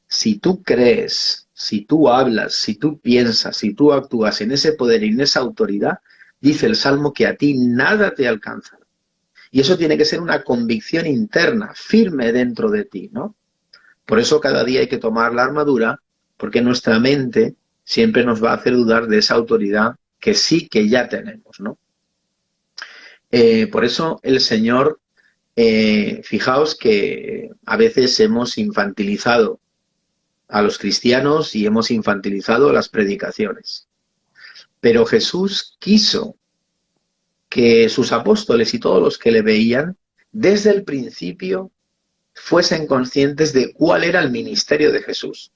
Si tú crees, si tú hablas, si tú piensas, si tú actúas en ese poder y en esa autoridad, dice el Salmo que a ti nada te alcanzará. Y eso tiene que ser una convicción interna, firme dentro de ti, ¿no? Por eso cada día hay que tomar la armadura, porque nuestra mente siempre nos va a hacer dudar de esa autoridad que sí que ya tenemos, ¿no? Por eso el Señor, fijaos que a veces hemos infantilizado a los cristianos y hemos infantilizado las predicaciones. Pero Jesús quiso que sus apóstoles y todos los que le veían, desde el principio, fuesen conscientes de cuál era el ministerio de Jesús.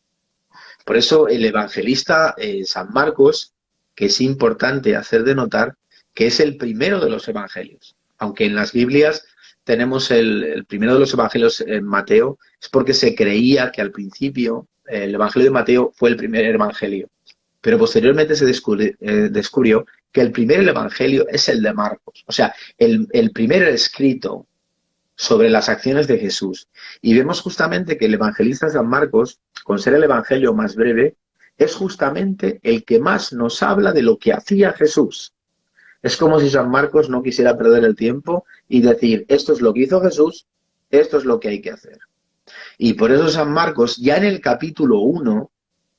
Por eso el evangelista San Marcos, que es importante hacer de notar, que es el primero de los evangelios. Aunque en las Biblias tenemos el primero de los evangelios en Mateo, es porque se creía que al principio el evangelio de Mateo fue el primer evangelio. Pero posteriormente se descubrió que el primer evangelio es el de Marcos. O sea, el primer escrito sobre las acciones de Jesús. Y vemos justamente que el evangelista San Marcos, con ser el evangelio más breve, es justamente el que más nos habla de lo que hacía Jesús. Es como si San Marcos no quisiera perder el tiempo y decir, esto es lo que hizo Jesús, esto es lo que hay que hacer. Y por eso San Marcos, ya en el capítulo 1,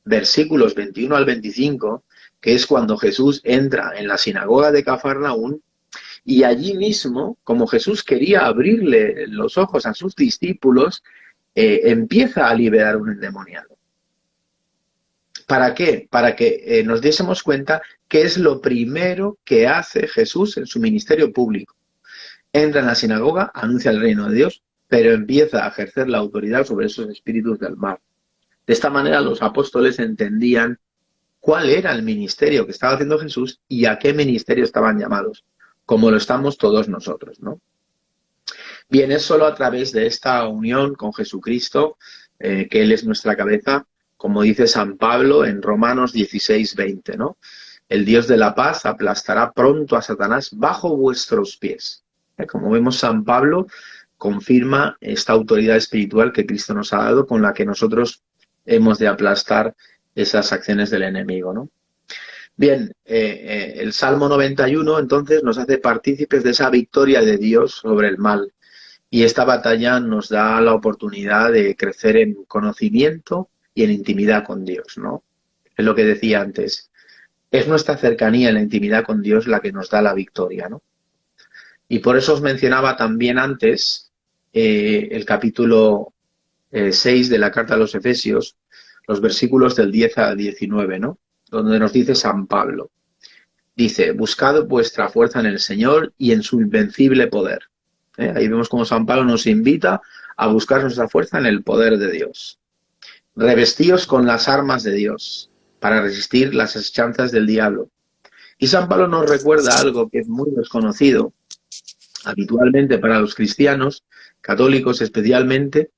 versículos 21 al 25, que es cuando Jesús entra en la sinagoga de Cafarnaún, y allí mismo, como Jesús quería abrirle los ojos a sus discípulos, empieza a liberar un endemoniado. ¿Para qué? Para que nos diésemos cuenta que es lo primero que hace Jesús en su ministerio público. Entra en la sinagoga, anuncia el reino de Dios, pero empieza a ejercer la autoridad sobre esos espíritus del mal. De esta manera los apóstoles entendían cuál era el ministerio que estaba haciendo Jesús y a qué ministerio estaban llamados, como lo estamos todos nosotros, ¿no? Bien, es solo a través de esta unión con Jesucristo, que Él es nuestra cabeza, como dice San Pablo en Romanos 16:20, ¿no? El Dios de la paz aplastará pronto a Satanás bajo vuestros pies. Como vemos, San Pablo confirma esta autoridad espiritual que Cristo nos ha dado, con la que nosotros hemos de aplastar esas acciones del enemigo, ¿no? Bien, el Salmo 91 entonces nos hace partícipes de esa victoria de Dios sobre el mal. Y esta batalla nos da la oportunidad de crecer en conocimiento y en intimidad con Dios, ¿no? Es lo que decía antes. Es nuestra cercanía en la intimidad con Dios la que nos da la victoria, ¿no? Y por eso os mencionaba también antes el capítulo 6 de la carta a los Efesios, los versículos del 10 al 19, ¿no? Donde nos dice San Pablo. Dice, buscad vuestra fuerza en el Señor y en su invencible poder. Ahí vemos cómo San Pablo nos invita a buscar nuestra fuerza en el poder de Dios. Revestíos con las armas de Dios para resistir las asechanzas del diablo. Y San Pablo nos recuerda algo que es muy desconocido habitualmente para los cristianos, católicos especialmente,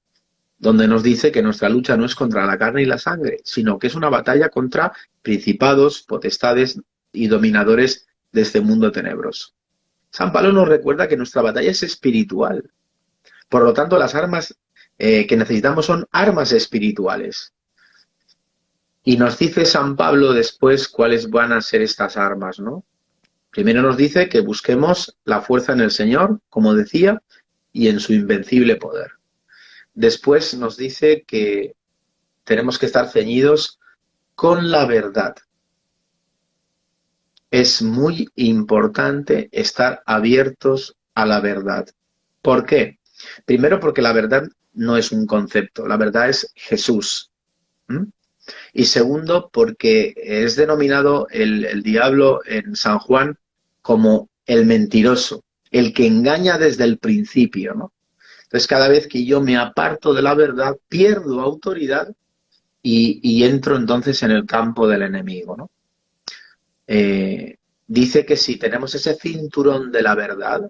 donde nos dice que nuestra lucha no es contra la carne y la sangre, sino que es una batalla contra principados, potestades y dominadores de este mundo tenebroso. San Pablo nos recuerda que nuestra batalla es espiritual. Por lo tanto, las armas que necesitamos son armas espirituales. Y nos dice San Pablo después cuáles van a ser estas armas, ¿no? Primero nos dice que busquemos la fuerza en el Señor, como decía, y en su invencible poder. Después nos dice que tenemos que estar ceñidos con la verdad. Es muy importante estar abiertos a la verdad. ¿Por qué? Primero porque la verdad no es un concepto, la verdad es Jesús. Y segundo porque es denominado el diablo en San Juan como el mentiroso, el que engaña desde el principio, ¿no? Entonces cada vez que yo me aparto de la verdad, pierdo autoridad y entro entonces en el campo del enemigo, ¿no? Dice que si tenemos ese cinturón de la verdad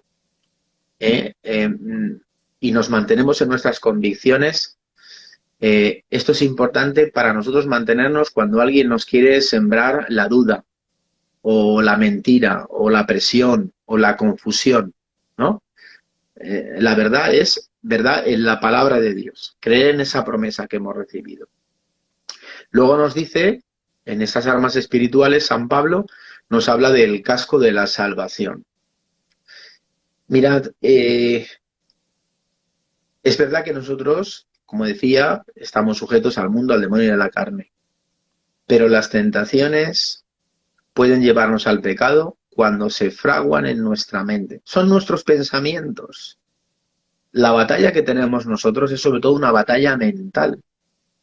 y nos mantenemos en nuestras convicciones, esto es importante para nosotros mantenernos cuando alguien nos quiere sembrar la duda o la mentira o la presión o la confusión, ¿no? La verdad es verdad en la palabra de Dios, creer en esa promesa que hemos recibido. Luego nos dice, en esas armas espirituales, San Pablo nos habla del casco de la salvación. Mirad, es verdad que nosotros, como decía, estamos sujetos al mundo, al demonio y a la carne. Pero las tentaciones pueden llevarnos al pecado cuando se fraguan en nuestra mente. Son nuestros pensamientos. La batalla que tenemos nosotros es sobre todo una batalla mental.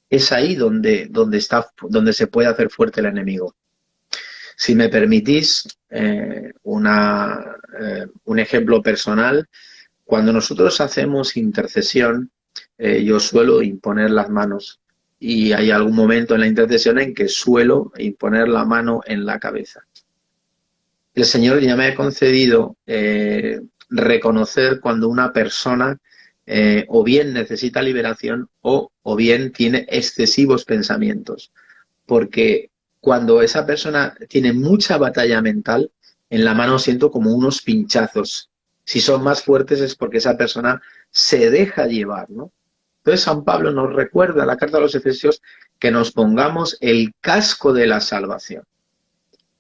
Es ahí donde se puede hacer fuerte el enemigo. Si me permitís un ejemplo personal, cuando nosotros hacemos intercesión, yo suelo imponer las manos y hay algún momento en la intercesión en que suelo imponer la mano en la cabeza. El Señor ya me ha concedido reconocer cuando una persona o bien necesita liberación o bien tiene excesivos pensamientos. Porque cuando esa persona tiene mucha batalla mental, en la mano siento como unos pinchazos. Si son más fuertes es porque esa persona se deja llevar, ¿no? Entonces San Pablo nos recuerda en la carta a los Efesios que nos pongamos el casco de la salvación.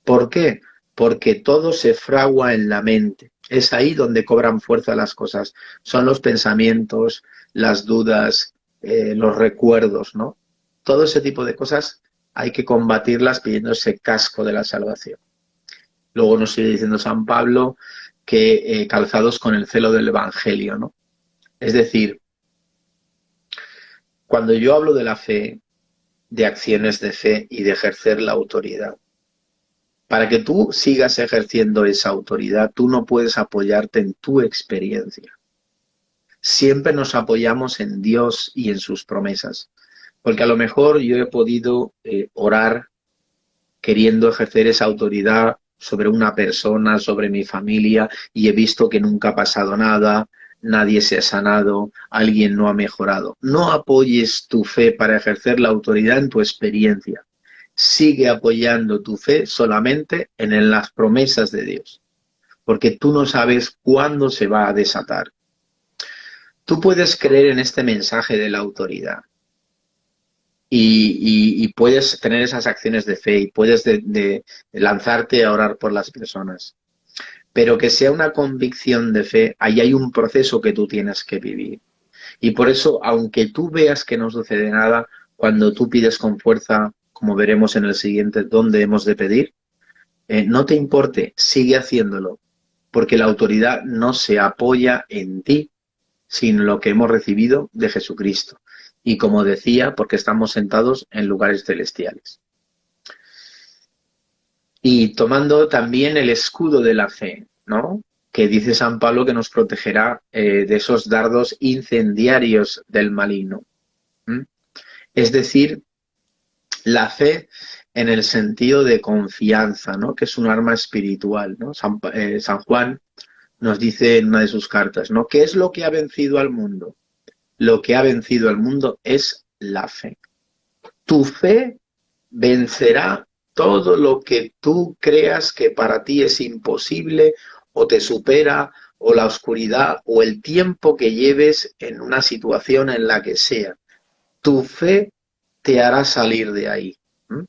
¿Por qué? Porque todo se fragua en la mente. Es ahí donde cobran fuerza las cosas. Son los pensamientos, las dudas, los recuerdos, ¿no? Todo ese tipo de cosas hay que combatirlas pidiendo ese casco de la salvación. Luego nos sigue diciendo San Pablo que calzados con el celo del Evangelio, ¿no? Es decir, cuando yo hablo de la fe, de acciones de fe y de ejercer la autoridad, para que tú sigas ejerciendo esa autoridad, tú no puedes apoyarte en tu experiencia. Siempre nos apoyamos en Dios y en sus promesas. Porque a lo mejor yo he podido orar queriendo ejercer esa autoridad sobre una persona, sobre mi familia, y he visto que nunca ha pasado nada, nadie se ha sanado, alguien no ha mejorado. No apoyes tu fe para ejercer la autoridad en tu experiencia. Sigue apoyando tu fe solamente en las promesas de Dios, porque tú no sabes cuándo se va a desatar. Tú puedes creer en este mensaje de la autoridad y puedes tener esas acciones de fe y puedes de lanzarte a orar por las personas, pero que sea una convicción de fe, ahí hay un proceso que tú tienes que vivir. Y por eso, aunque tú veas que no sucede nada, cuando tú pides con fuerza, como veremos en el siguiente, dónde hemos de pedir, no te importe, sigue haciéndolo, porque la autoridad no se apoya en ti, sino en lo que hemos recibido de Jesucristo. Y como decía, porque estamos sentados en lugares celestiales. Y tomando también el escudo de la fe, ¿no? Que dice San Pablo que nos protegerá de esos dardos incendiarios del maligno. ¿Mm? Es decir, la fe en el sentido de confianza, ¿no? Que es un arma espiritual, ¿no? San Juan nos dice en una de sus cartas, ¿no? ¿Qué es lo que ha vencido al mundo? Lo que ha vencido al mundo es la fe. Tu fe vencerá todo lo que tú creas que para ti es imposible o te supera, o la oscuridad o el tiempo que lleves en una situación en la que sea. Tu fe te hará salir de ahí. ¿Mm?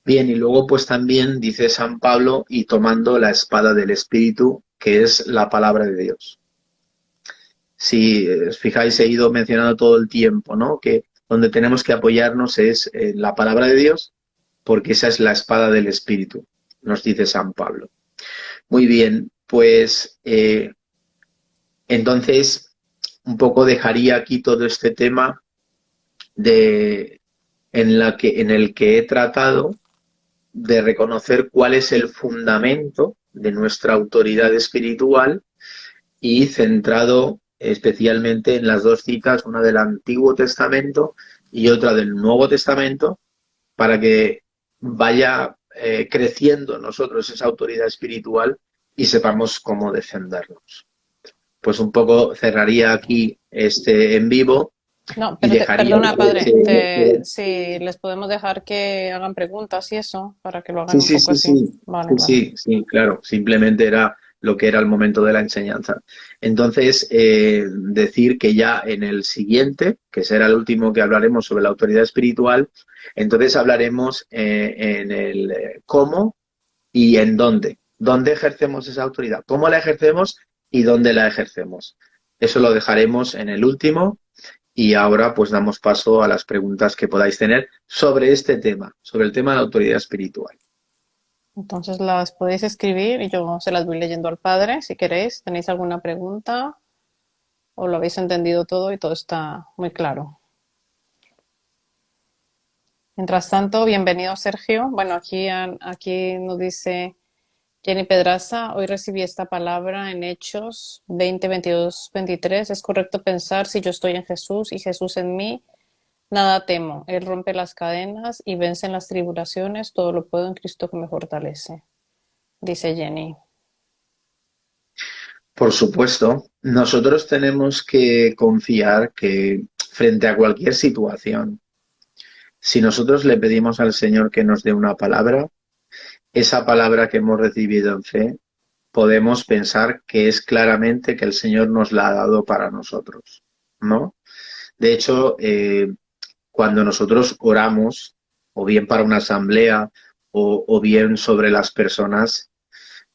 Bien, y luego pues también dice San Pablo, y tomando la espada del Espíritu, que es la palabra de Dios. Si os fijáis, he ido mencionando todo el tiempo, ¿no? Que donde tenemos que apoyarnos es en la palabra de Dios, porque esa es la espada del Espíritu, nos dice San Pablo. Muy bien, pues entonces un poco dejaría aquí todo este tema en el que he tratado de reconocer cuál es el fundamento de nuestra autoridad espiritual y centrado especialmente en las dos citas, una del Antiguo Testamento y otra del Nuevo Testamento, para que vaya creciendo en nosotros esa autoridad espiritual y sepamos cómo defendernos. Pues un poco cerraría aquí este en vivo No, y pero dejaría perdona, padre, que si les podemos dejar que hagan preguntas y eso, para que lo hagan sí, un sí, poco sí, así. sí, Vale, sí, vale. sí, sí, claro, simplemente era lo que era el momento de la enseñanza. Entonces, decir que ya en el siguiente, que será el último que hablaremos sobre la autoridad espiritual, entonces hablaremos en el cómo y en dónde. ¿Dónde ejercemos esa autoridad? ¿Cómo la ejercemos y dónde la ejercemos? Eso lo dejaremos en el último. Y ahora pues damos paso a las preguntas que podáis tener sobre este tema, sobre el tema de la autoridad espiritual. Entonces las podéis escribir y yo se las voy leyendo al padre, si queréis. ¿Tenéis alguna pregunta o lo habéis entendido todo y todo está muy claro? Mientras tanto, bienvenido Sergio. Bueno, aquí nos dice Jenny Pedraza, hoy recibí esta palabra en Hechos 20, 22, 23. Es correcto pensar si yo estoy en Jesús y Jesús en mí, nada temo. Él rompe las cadenas y vence en las tribulaciones. Todo lo puedo en Cristo que me fortalece, dice Jenny. Por supuesto, nosotros tenemos que confiar que frente a cualquier situación, si nosotros le pedimos al Señor que nos dé una palabra, esa palabra que hemos recibido en fe, podemos pensar que es claramente que el Señor nos la ha dado para nosotros, ¿no? De hecho, cuando nosotros oramos, o bien para una asamblea, o bien sobre las personas,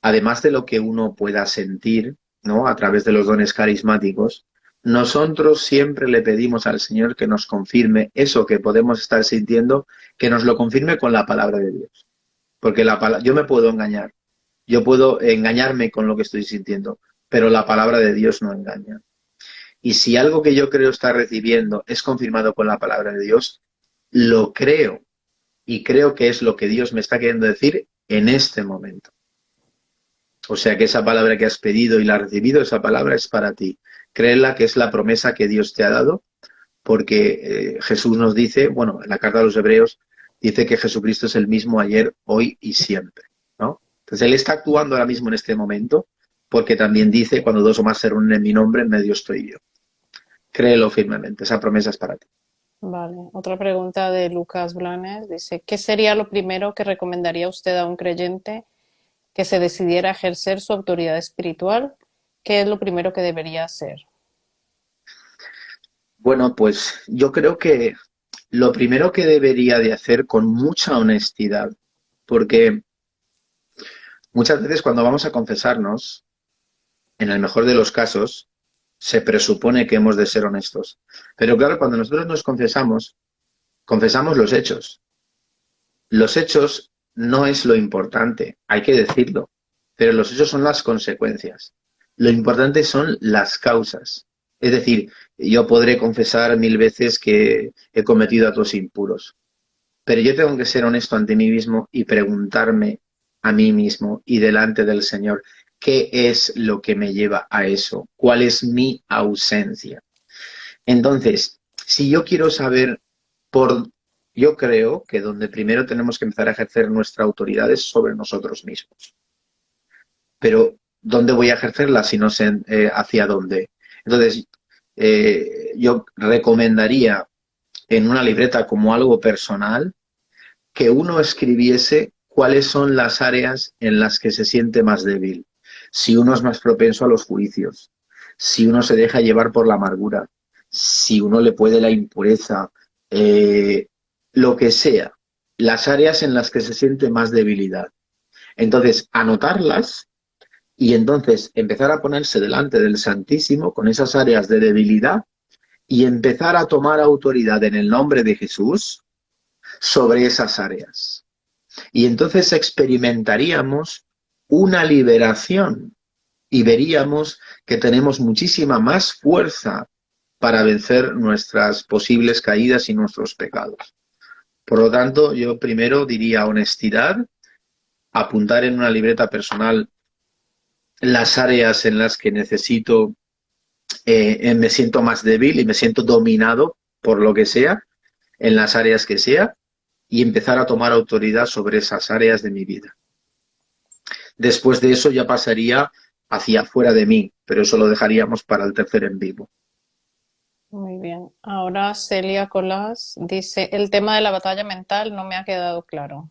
además de lo que uno pueda sentir, ¿no? A través de los dones carismáticos, nosotros siempre le pedimos al Señor que nos confirme eso que podemos estar sintiendo, que nos lo confirme con la palabra de Dios. Porque yo me puedo engañar, yo puedo engañarme con lo que estoy sintiendo, pero la palabra de Dios no engaña. Y si algo que yo creo estar recibiendo es confirmado con la palabra de Dios, lo creo y creo que es lo que Dios me está queriendo decir en este momento. O sea que esa palabra que has pedido y la has recibido, esa palabra es para ti. Créela que es la promesa que Dios te ha dado, porque Jesús nos dice, bueno, en la carta a los Hebreos, dice que Jesucristo es el mismo ayer, hoy y siempre, ¿no? Entonces Él está actuando ahora mismo en este momento, porque también dice, cuando dos o más se reúnen en mi nombre, en medio estoy yo. Créelo firmemente, esa promesa es para ti. Vale, otra pregunta de Lucas Blanes dice, ¿qué sería lo primero que recomendaría usted a un creyente que se decidiera a ejercer su autoridad espiritual? ¿Qué es lo primero que debería hacer? Bueno, pues yo creo que lo primero que debería de hacer con mucha honestidad, porque muchas veces cuando vamos a confesarnos, en el mejor de los casos, se presupone que hemos de ser honestos. Pero claro, cuando nosotros nos confesamos, confesamos los hechos. Los hechos no es lo importante, hay que decirlo, pero los hechos son las consecuencias. Lo importante son las causas. Es decir, yo podré confesar 1000 veces que he cometido actos impuros, pero yo tengo que ser honesto ante mí mismo y preguntarme a mí mismo y delante del Señor, ¿qué es lo que me lleva a eso? ¿Cuál es mi ausencia? Entonces, si yo quiero saber por... Yo creo que donde primero tenemos que empezar a ejercer nuestra autoridad es sobre nosotros mismos. Pero, ¿dónde voy a ejercerla si no sé hacia dónde? Entonces, yo recomendaría en una libreta como algo personal que uno escribiese cuáles son las áreas en las que se siente más débil. Si uno es más propenso a los juicios, si uno se deja llevar por la amargura, si uno le puede la impureza, lo que sea, las áreas en las que se siente más debilidad. Entonces, anotarlas y entonces empezar a ponerse delante del Santísimo con esas áreas de debilidad y empezar a tomar autoridad en el nombre de Jesús sobre esas áreas. Y entonces experimentaríamos una liberación y veríamos que tenemos muchísima más fuerza para vencer nuestras posibles caídas y nuestros pecados. Por lo tanto, yo primero diría honestidad, apuntar en una libreta personal las áreas en las que necesito, me siento más débil y me siento dominado por lo que sea, en las áreas que sea, y empezar a tomar autoridad sobre esas áreas de mi vida. Después de eso ya pasaría hacia afuera de mí, pero eso lo dejaríamos para el tercer en vivo. Muy bien. Ahora Celia Colás dice, el tema de la batalla mental no me ha quedado claro.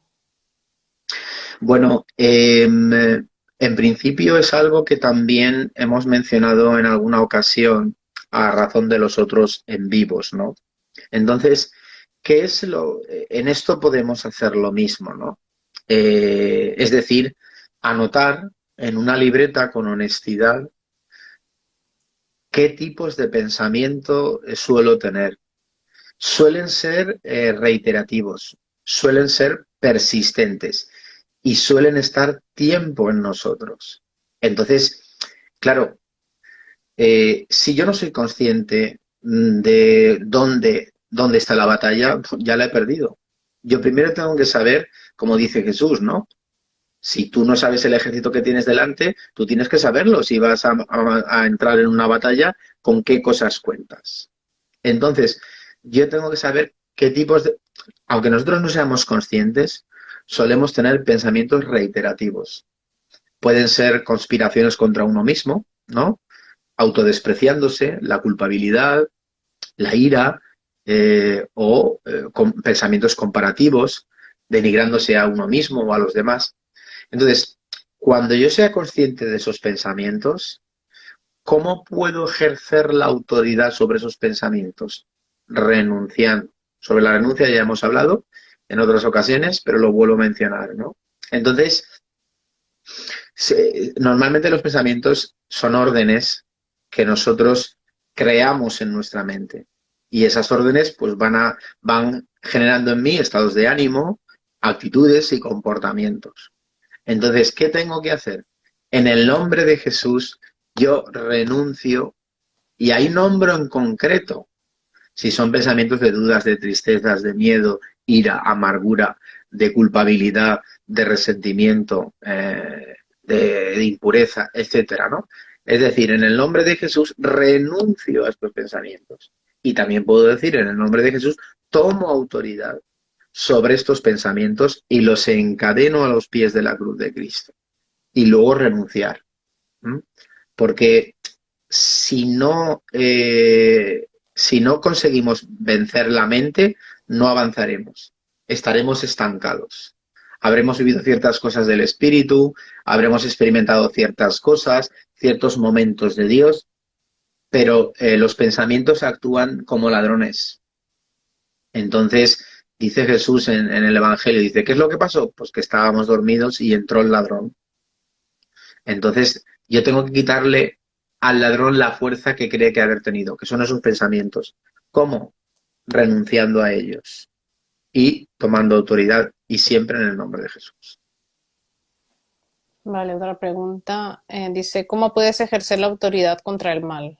Bueno, en principio es algo que también hemos mencionado en alguna ocasión a razón de los otros en vivos, ¿no? Entonces, ¿qué es lo? En esto podemos hacer lo mismo, ¿no? Es decir, anotar en una libreta con honestidad qué tipos de pensamiento suelo tener. Suelen ser reiterativos, suelen ser persistentes y suelen estar tiempo en nosotros. Entonces, claro, si yo no soy consciente de dónde está la batalla, ya la he perdido. Yo primero tengo que saber, como dice Jesús, ¿no? Si tú no sabes el ejército que tienes delante, tú tienes que saberlo. Si vas a entrar en una batalla, ¿con qué cosas cuentas? Entonces, yo tengo que saber qué tipos de... Aunque nosotros no seamos conscientes, solemos tener pensamientos reiterativos. Pueden ser conspiraciones contra uno mismo, ¿no? Autodespreciándose, la culpabilidad, la ira, con pensamientos comparativos, denigrándose a uno mismo o a los demás. Entonces, cuando yo sea consciente de esos pensamientos, ¿cómo puedo ejercer la autoridad sobre esos pensamientos? Renunciando. Sobre la renuncia ya hemos hablado en otras ocasiones, pero lo vuelvo a mencionar, ¿no? Entonces, normalmente los pensamientos son órdenes que nosotros creamos en nuestra mente. Y esas órdenes pues van generando en mí estados de ánimo, actitudes y comportamientos. Entonces, ¿qué tengo que hacer? En el nombre de Jesús, yo renuncio y ahí nombro en concreto si son pensamientos de dudas, de tristezas, de miedo, ira, amargura, de culpabilidad, de resentimiento, de impureza, etcétera, ¿no? Es decir, en el nombre de Jesús renuncio a estos pensamientos. Y también puedo decir, en el nombre de Jesús, tomo autoridad sobre estos pensamientos y los encadeno a los pies de la cruz de Cristo. Y luego renunciar. ¿Mm? Porque si no conseguimos vencer la mente, no avanzaremos. Estaremos estancados. Habremos vivido ciertas cosas del Espíritu, habremos experimentado ciertas cosas, ciertos momentos de Dios, pero los pensamientos actúan como ladrones. Entonces, dice Jesús en el Evangelio, dice, ¿qué es lo que pasó? Pues que estábamos dormidos y entró el ladrón. Entonces, yo tengo que quitarle al ladrón la fuerza que cree que haber tenido, que son esos pensamientos. ¿Cómo? Renunciando a ellos. y tomando autoridad y siempre en el nombre de Jesús. Vale, otra pregunta. Dice, ¿cómo puedes ejercer la autoridad contra el mal?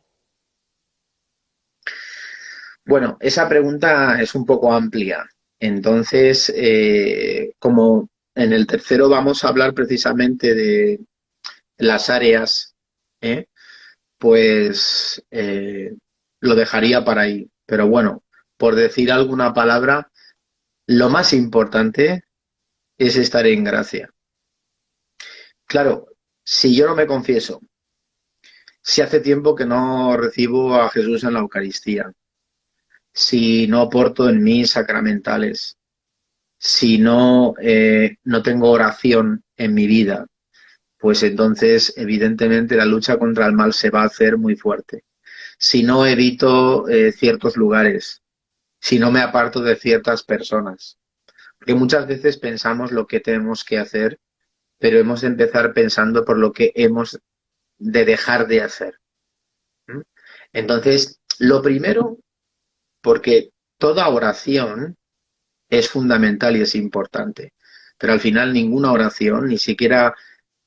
Bueno, esa pregunta es un poco amplia. Entonces, como en el tercero vamos a hablar precisamente de las áreas, ¿eh? Pues lo dejaría para ahí. Pero bueno, por decir alguna palabra, lo más importante es estar en gracia. Claro, si yo no me confieso, si hace tiempo que no recibo a Jesús en la Eucaristía, si no aporto en mis sacramentales, si no tengo oración en mi vida, pues entonces evidentemente la lucha contra el mal se va a hacer muy fuerte. Si no evito ciertos lugares, si no me aparto de ciertas personas, porque muchas veces pensamos lo que tenemos que hacer, pero hemos de empezar pensando por lo que hemos de dejar de hacer. ¿Mm? Entonces, lo primero, porque toda oración es fundamental y es importante, pero al final ninguna oración, ni siquiera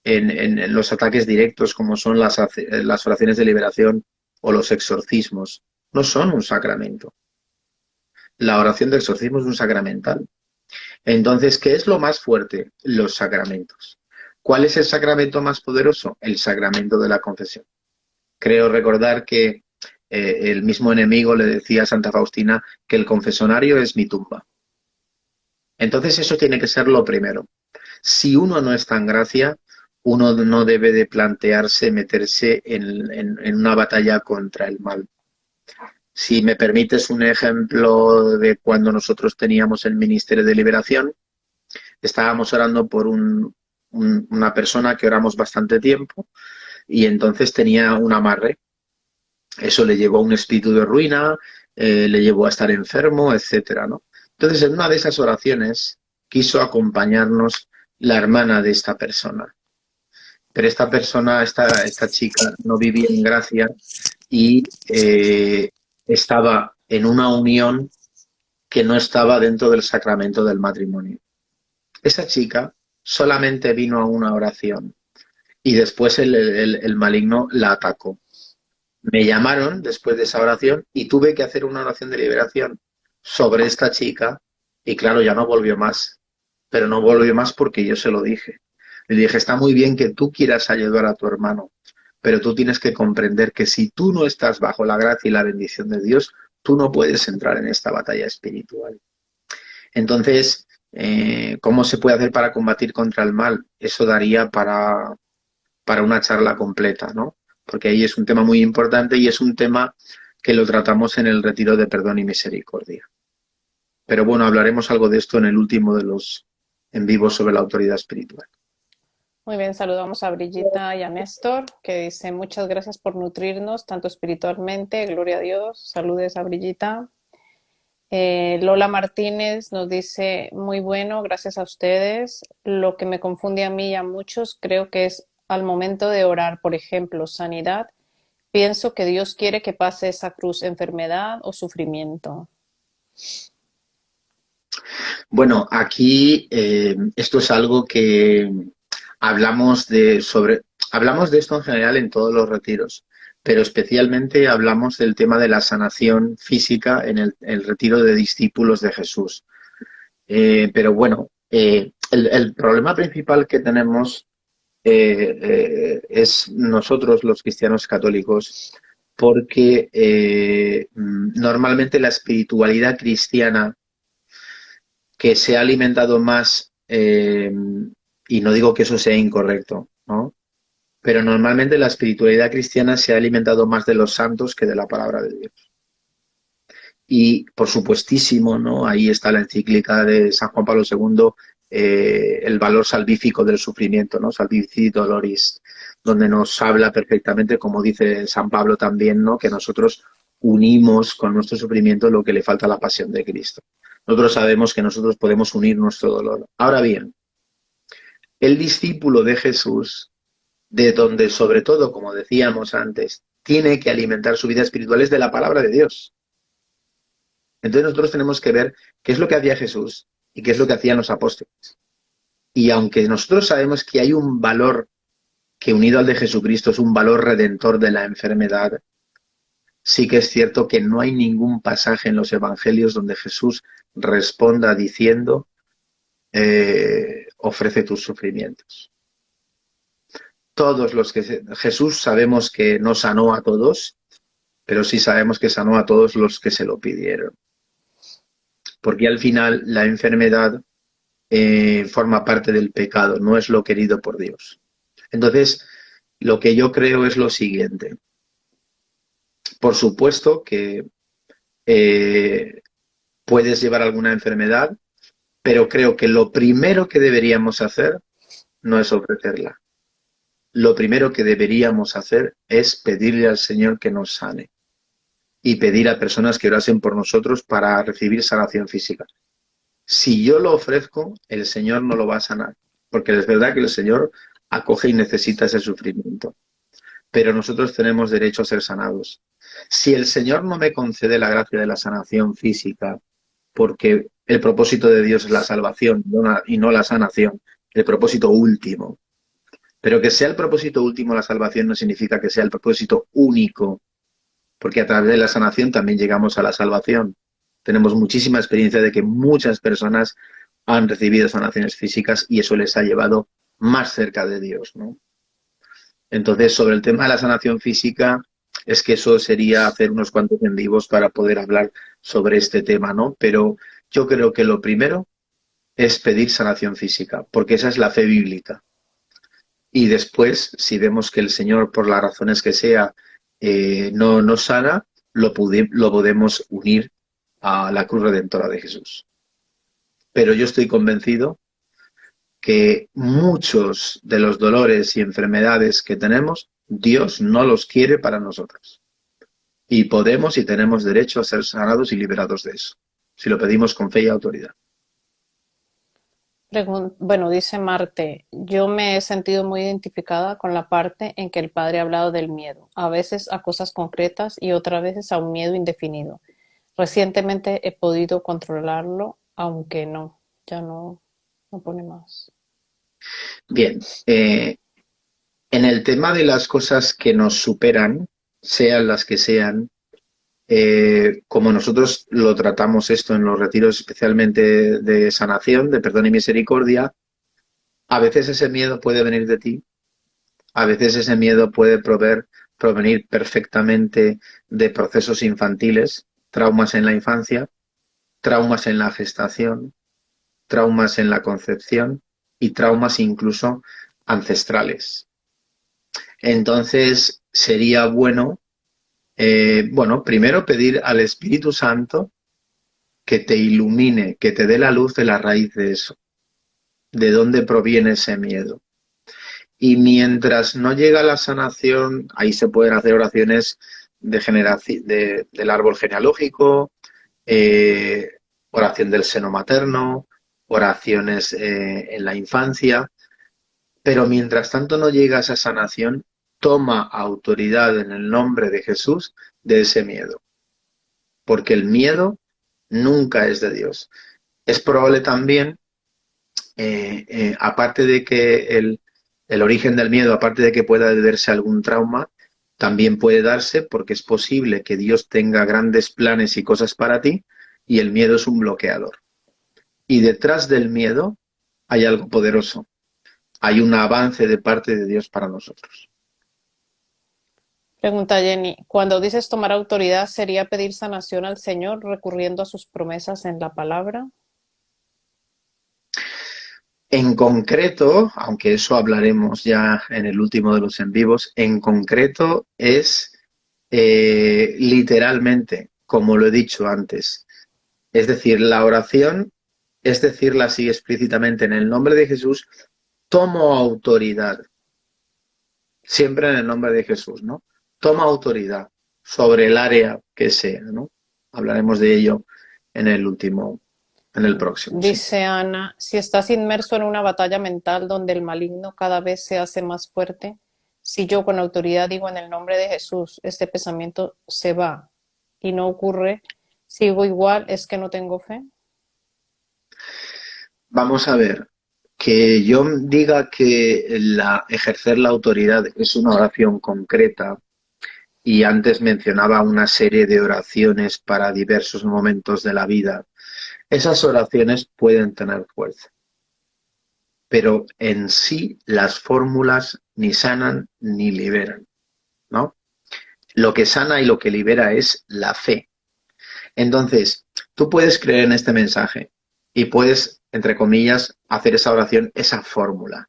en los ataques directos como son las oraciones de liberación o los exorcismos, no son un sacramento. La oración de exorcismo es un sacramental. Entonces, ¿qué es lo más fuerte? Los sacramentos. ¿Cuál es el sacramento más poderoso? El sacramento de la confesión. Creo recordar que el mismo enemigo le decía a Santa Faustina que el confesonario es mi tumba. Entonces eso tiene que ser lo primero. Si uno no está en gracia, uno no debe de plantearse meterse en una batalla contra el mal. Si me permites un ejemplo de cuando nosotros teníamos el Ministerio de Liberación, estábamos orando por una persona que oramos bastante tiempo y entonces tenía un amarre. Eso le llevó a un espíritu de ruina, le llevó a estar enfermo, etcétera, ¿no? Entonces, en una de esas oraciones quiso acompañarnos la hermana de esta persona. Pero esta persona, esta chica, no vivía en gracia y estaba en una unión que no estaba dentro del sacramento del matrimonio. Esa chica solamente vino a una oración y después el maligno la atacó. Me llamaron después de esa oración y tuve que hacer una oración de liberación sobre esta chica y claro, ya no volvió más. Pero no volvió más porque yo se lo dije. Le dije, está muy bien que tú quieras ayudar a tu hermano, pero tú tienes que comprender que si tú no estás bajo la gracia y la bendición de Dios, tú no puedes entrar en esta batalla espiritual. Entonces, ¿cómo se puede hacer para combatir contra el mal? Eso daría para una charla completa, ¿no? Porque ahí es un tema muy importante y es un tema que lo tratamos en el retiro de perdón y misericordia. Pero bueno, hablaremos algo de esto en el último de los en vivo sobre la autoridad espiritual. Muy bien, saludamos a Brigita y a Néstor, que dice muchas gracias por nutrirnos, tanto espiritualmente, gloria a Dios. Saludes a Brigita. Lola Martínez nos dice, muy bueno, gracias a ustedes. Lo que me confunde a mí y a muchos, creo que es al momento de orar, por ejemplo, sanidad, pienso que Dios quiere que pase esa cruz, enfermedad o sufrimiento. Bueno, aquí esto es algo que hablamos de esto en general en todos los retiros, pero especialmente hablamos del tema de la sanación física en el retiro de discípulos de Jesús. Pero bueno, el problema principal que tenemos es nosotros los cristianos católicos, porque normalmente la espiritualidad cristiana que se ha alimentado más, y no digo que eso sea incorrecto, ¿no? Pero normalmente la espiritualidad cristiana se ha alimentado más de los santos que de la palabra de Dios. Y por supuestísimo, ¿no? Ahí está la encíclica de San Juan Pablo II, el valor salvífico del sufrimiento, ¿no? Salvifici Doloris, donde nos habla perfectamente, como dice San Pablo también, ¿no? Que nosotros unimos con nuestro sufrimiento lo que le falta a la pasión de Cristo. Nosotros sabemos que nosotros podemos unir nuestro dolor. Ahora bien, el discípulo de Jesús, de donde sobre todo, como decíamos antes, tiene que alimentar su vida espiritual es de la palabra de Dios. Entonces nosotros tenemos que ver qué es lo que hacía Jesús y qué es lo que hacían los apóstoles. Y aunque nosotros sabemos que hay un valor que unido al de Jesucristo es un valor redentor de la enfermedad, sí que es cierto que no hay ningún pasaje en los evangelios donde Jesús responda diciendo, ofrece tus sufrimientos. Todos los que Jesús sabemos que no sanó a todos, pero sí sabemos que sanó a todos los que se lo pidieron. Porque al final la enfermedad forma parte del pecado, no es lo querido por Dios. Entonces, lo que yo creo es lo siguiente. Por supuesto que puedes llevar alguna enfermedad, pero creo que lo primero que deberíamos hacer no es ofrecerla. Lo primero que deberíamos hacer es pedirle al Señor que nos sane y pedir a personas que orasen por nosotros para recibir sanación física. Si yo lo ofrezco, el Señor no lo va a sanar, porque es verdad que el Señor acoge y necesita ese sufrimiento, pero nosotros tenemos derecho a ser sanados. Si el Señor no me concede la gracia de la sanación física, porque el propósito de Dios es la salvación y no la sanación, el propósito último. Pero que sea el propósito último la salvación no significa que sea el propósito único, porque a través de la sanación también llegamos a la salvación. Tenemos muchísima experiencia de que muchas personas han recibido sanaciones físicas y eso les ha llevado más cerca de Dios, ¿no? Entonces, sobre el tema de la sanación física, es que eso sería hacer unos cuantos en vivos para poder hablar sobre este tema, ¿no? Pero yo creo que lo primero es pedir sanación física, porque esa es la fe bíblica. Y después, si vemos que el Señor, por las razones que sea, no nos sana, lo podemos unir a la cruz redentora de Jesús. Pero yo estoy convencido que muchos de los dolores y enfermedades que tenemos, Dios no los quiere para nosotros. Y podemos y tenemos derecho a ser sanados y liberados de eso, si lo pedimos con fe y autoridad. Bueno, dice Marte, yo me he sentido muy identificada con la parte en que el padre ha hablado del miedo, a veces a cosas concretas y otras veces a un miedo indefinido. Recientemente he podido controlarlo, aunque ya no pone más. Bien, en el tema de las cosas que nos superan, sean las que sean, como nosotros lo tratamos esto en los retiros especialmente de sanación, de perdón y misericordia, a veces ese miedo puede venir de ti, a veces ese miedo puede provenir perfectamente de procesos infantiles, traumas en la infancia, traumas en la gestación, traumas en la concepción y traumas incluso ancestrales. Entonces sería bueno, primero pedir al Espíritu Santo que te ilumine, que te dé la luz de la raíz de eso, de dónde proviene ese miedo. Y mientras no llega la sanación, ahí se pueden hacer oraciones del árbol genealógico, oración del seno materno, oraciones en la infancia, pero mientras tanto no llega esa sanación, toma autoridad en el nombre de Jesús de ese miedo, porque el miedo nunca es de Dios. Es probable también, aparte de que el origen del miedo, aparte de que pueda deberse a algún trauma, también puede darse porque es posible que Dios tenga grandes planes y cosas para ti y el miedo es un bloqueador. Y detrás del miedo hay algo poderoso, hay un avance de parte de Dios para nosotros. Pregunta Jenny, cuando dices tomar autoridad, ¿sería pedir sanación al Señor recurriendo a sus promesas en la palabra? En concreto, aunque eso hablaremos ya en el último de los en vivos, en concreto es literalmente, como lo he dicho antes. Es decir, la oración es decirla así explícitamente en el nombre de Jesús, tomo autoridad, siempre en el nombre de Jesús, ¿no? Toma autoridad sobre el área que sea, ¿no? Hablaremos de ello en el último, en el próximo, sí. Dice Ana, si estás inmerso en una batalla mental donde el maligno cada vez se hace más fuerte, si yo con autoridad digo en el nombre de Jesús, este pensamiento se va y no ocurre, ¿Sigo igual? ¿Es que no tengo fe? Vamos a ver, que yo diga que ejercer la autoridad es una oración concreta y antes mencionaba una serie de oraciones para diversos momentos de la vida. Esas oraciones pueden tener fuerza, pero en sí las fórmulas ni sanan ni liberan, ¿no? Lo que sana y lo que libera es la fe. Entonces, tú puedes creer en este mensaje y puedes, entre comillas, hacer esa oración, esa fórmula.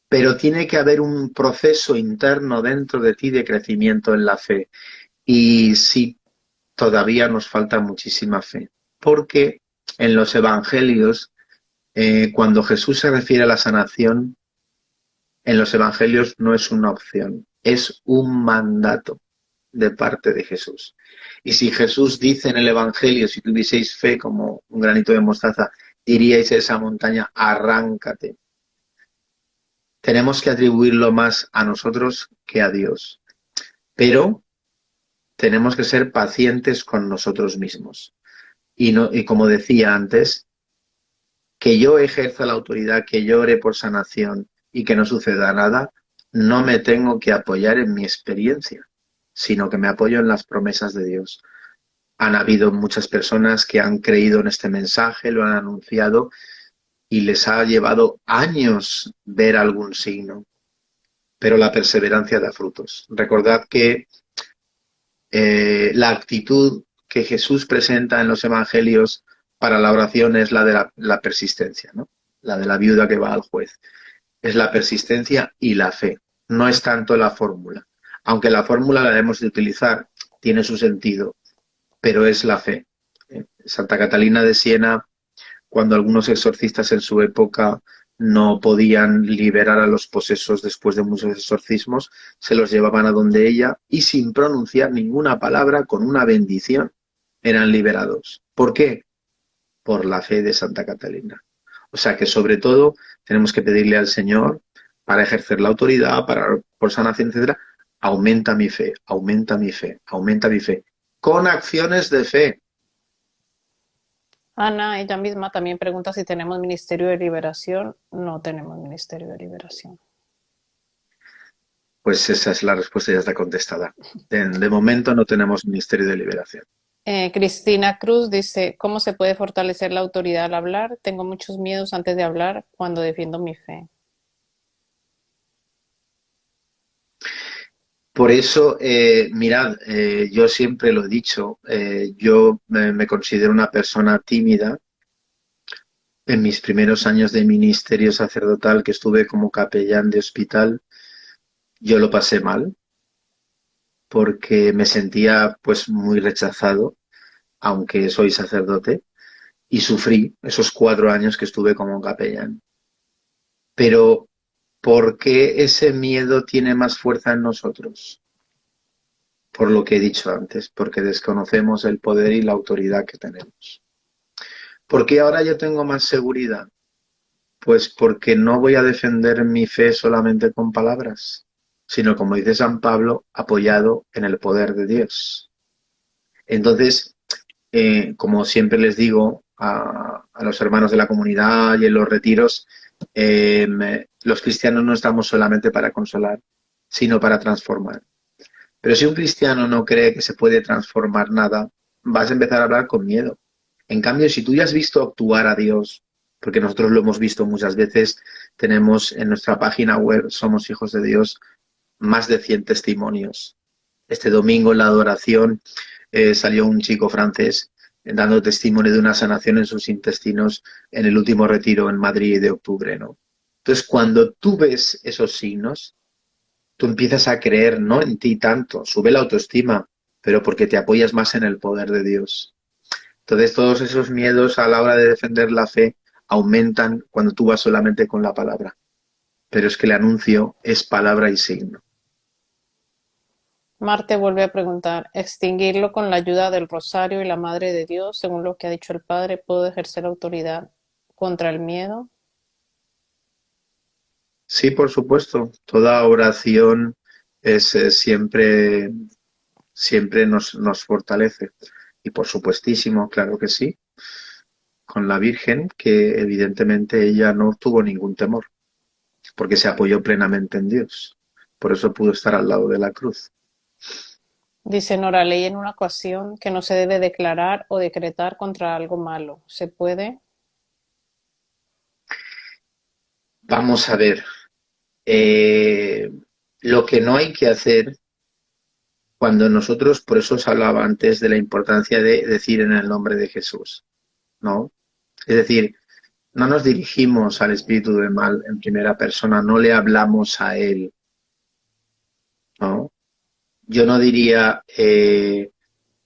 Pero tiene que haber un proceso interno dentro de ti de crecimiento en la fe. Y sí, todavía nos falta muchísima fe. Porque en los evangelios, cuando Jesús se refiere a la sanación, en los evangelios no es una opción, es un mandato de parte de Jesús. Y si Jesús dice en el Evangelio, si tuvieseis fe como un granito de mostaza, diríais a esa montaña, arráncate. Tenemos que atribuirlo más a nosotros que a Dios. Pero tenemos que ser pacientes con nosotros mismos. Y como decía antes, que yo ejerza la autoridad, que yo ore por sanación y que no suceda nada, no me tengo que apoyar en mi experiencia, sino que me apoyo en las promesas de Dios. Han habido muchas personas que han creído en este mensaje, lo han anunciado y les ha llevado años ver algún signo, pero la perseverancia da frutos. Recordad que la actitud que Jesús presenta en los evangelios para la oración es la de la persistencia, ¿no? La de la viuda que va al juez. Es la persistencia y la fe. No es tanto la fórmula. Aunque la fórmula la debemos de utilizar, tiene su sentido, pero es la fe. Santa Catalina de Siena, cuando algunos exorcistas en su época no podían liberar a los posesos después de muchos exorcismos, se los llevaban a donde ella y sin pronunciar ninguna palabra, con una bendición, eran liberados. ¿Por qué? Por la fe de Santa Catalina. O sea que sobre todo tenemos que pedirle al Señor para ejercer la autoridad, para por sanación, etcétera, aumenta mi fe, aumenta mi fe, aumenta mi fe, con acciones de fe. Ana, ella misma también pregunta si tenemos ministerio de liberación. No tenemos ministerio de liberación. Pues esa es la respuesta, ya está contestada. De momento no tenemos Ministerio de Liberación. Cristina Cruz dice, ¿cómo se puede fortalecer la autoridad al hablar? Tengo muchos miedos antes de hablar cuando defiendo mi fe. Por eso, mirad, yo siempre lo he dicho, yo me considero una persona tímida. En mis primeros años de ministerio sacerdotal, que estuve como capellán de hospital, yo lo pasé mal porque me sentía pues muy rechazado, aunque soy sacerdote, y sufrí esos 4 años que estuve como capellán. Pero ¿por qué ese miedo tiene más fuerza en nosotros? Por lo que he dicho antes, porque desconocemos el poder y la autoridad que tenemos. ¿Por qué ahora yo tengo más seguridad? Pues porque no voy a defender mi fe solamente con palabras, sino, como dice San Pablo, apoyado en el poder de Dios. Entonces, como siempre les digo a los hermanos de la comunidad y en los retiros, los cristianos no estamos solamente para consolar, sino para transformar. Pero si un cristiano no cree que se puede transformar nada, vas a empezar a hablar con miedo. En cambio, si tú ya has visto actuar a Dios, porque nosotros lo hemos visto muchas veces, tenemos en nuestra página web, Somos Hijos de Dios, más de 100 testimonios. Este domingo en la adoración salió un chico francés dando testimonio de una sanación en sus intestinos en el último retiro en Madrid de octubre, ¿no? Entonces, cuando tú ves esos signos, tú empiezas a creer no en ti tanto, sube la autoestima, pero porque te apoyas más en el poder de Dios. Entonces, todos esos miedos a la hora de defender la fe aumentan cuando tú vas solamente con la palabra. Pero es que el anuncio es palabra y signo. Marte vuelve a preguntar, ¿extinguirlo con la ayuda del Rosario y la Madre de Dios, según lo que ha dicho el Padre, puedo ejercer autoridad contra el miedo? Sí, por supuesto. Toda oración es siempre nos fortalece. Y por supuestísimo, claro que sí, con la Virgen, que evidentemente ella no tuvo ningún temor, porque se apoyó plenamente en Dios. Por eso pudo estar al lado de la cruz. Dice Nora, leí en una ocasión que no se debe declarar o decretar contra algo malo. ¿Se puede? Vamos a ver, lo que no hay que hacer cuando nosotros, por eso os hablaba antes de la importancia de decir en el nombre de Jesús, ¿no? Es decir, no nos dirigimos al espíritu del mal en primera persona, no le hablamos a él, ¿no? Yo no diría,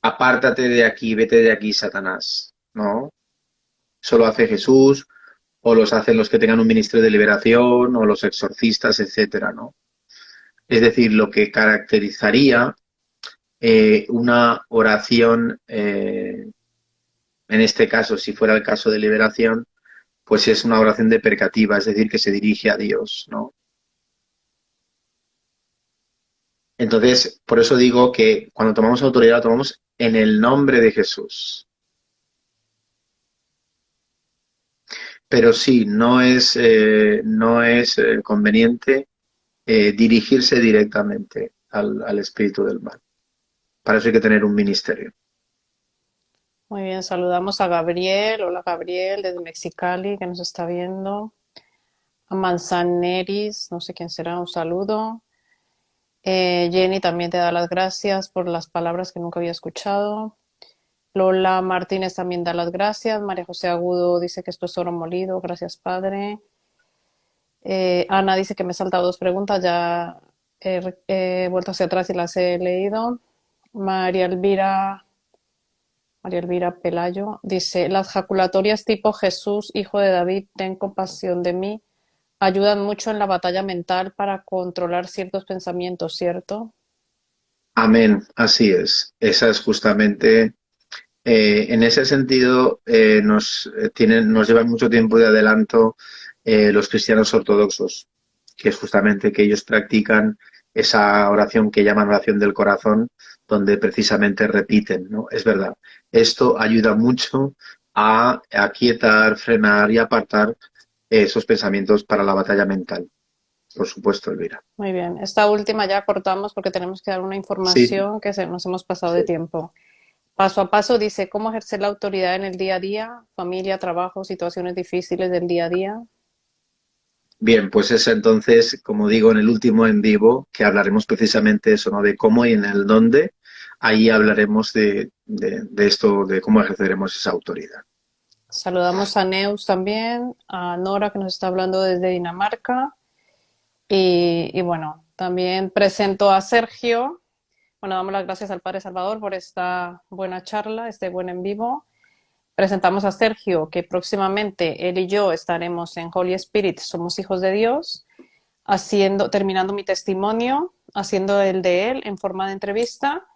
apártate de aquí, vete de aquí, Satanás, ¿no? Solo hace Jesús, o los hacen los que tengan un ministerio de liberación, o los exorcistas, etcétera, ¿no? Es decir, lo que caracterizaría una oración, en este caso, si fuera el caso de liberación, pues es una oración deprecativa, es decir, que se dirige a Dios, ¿no? Entonces, por eso digo que cuando tomamos autoridad, la tomamos en el nombre de Jesús. Pero sí, no es conveniente dirigirse directamente al espíritu del mal. Para eso hay que tener un ministerio. Muy bien, saludamos a Gabriel. Hola Gabriel, desde Mexicali, que nos está viendo. A Manzaneris, no sé quién será, un saludo. Jenny también te da las gracias por las palabras que nunca había escuchado. Lola Martínez también da las gracias. María José Agudo dice que esto es oro molido. Gracias, Padre. Ana dice que me he saltado dos preguntas, ya he vuelto hacia atrás y las he leído. María Elvira Pelayo dice, las jaculatorias tipo Jesús, hijo de David, ten compasión de mí, ayudan mucho en la batalla mental para controlar ciertos pensamientos, ¿cierto? Amén, así es. Esa es justamente, en ese sentido, nos llevan mucho tiempo de adelanto los cristianos ortodoxos, que es justamente que ellos practican esa oración que llaman oración del corazón, donde precisamente repiten, ¿no? Es verdad, esto ayuda mucho a aquietar, frenar y apartar esos pensamientos para la batalla mental. Por supuesto, Elvira. Muy bien, esta última ya cortamos porque tenemos que dar una Sí, información que nos hemos pasado de sí. tiempo. Paso a paso dice, ¿cómo ejercer la autoridad en el día a día? Familia, trabajo, situaciones difíciles del día a día. Bien, pues es entonces, como digo, en el último en vivo, que hablaremos precisamente eso, ¿no? De cómo y en el dónde, ahí hablaremos de esto, de cómo ejerceremos esa autoridad. Saludamos a Neus también, a Nora que nos está hablando desde Dinamarca. Y bueno, también presento a Sergio. Bueno, damos las gracias al Padre Salvador por esta buena charla, este buen en vivo. Presentamos a Sergio, que próximamente él y yo estaremos en Holy Spirit, Somos Hijos de Dios, terminando mi testimonio, haciendo el de él en forma de entrevista,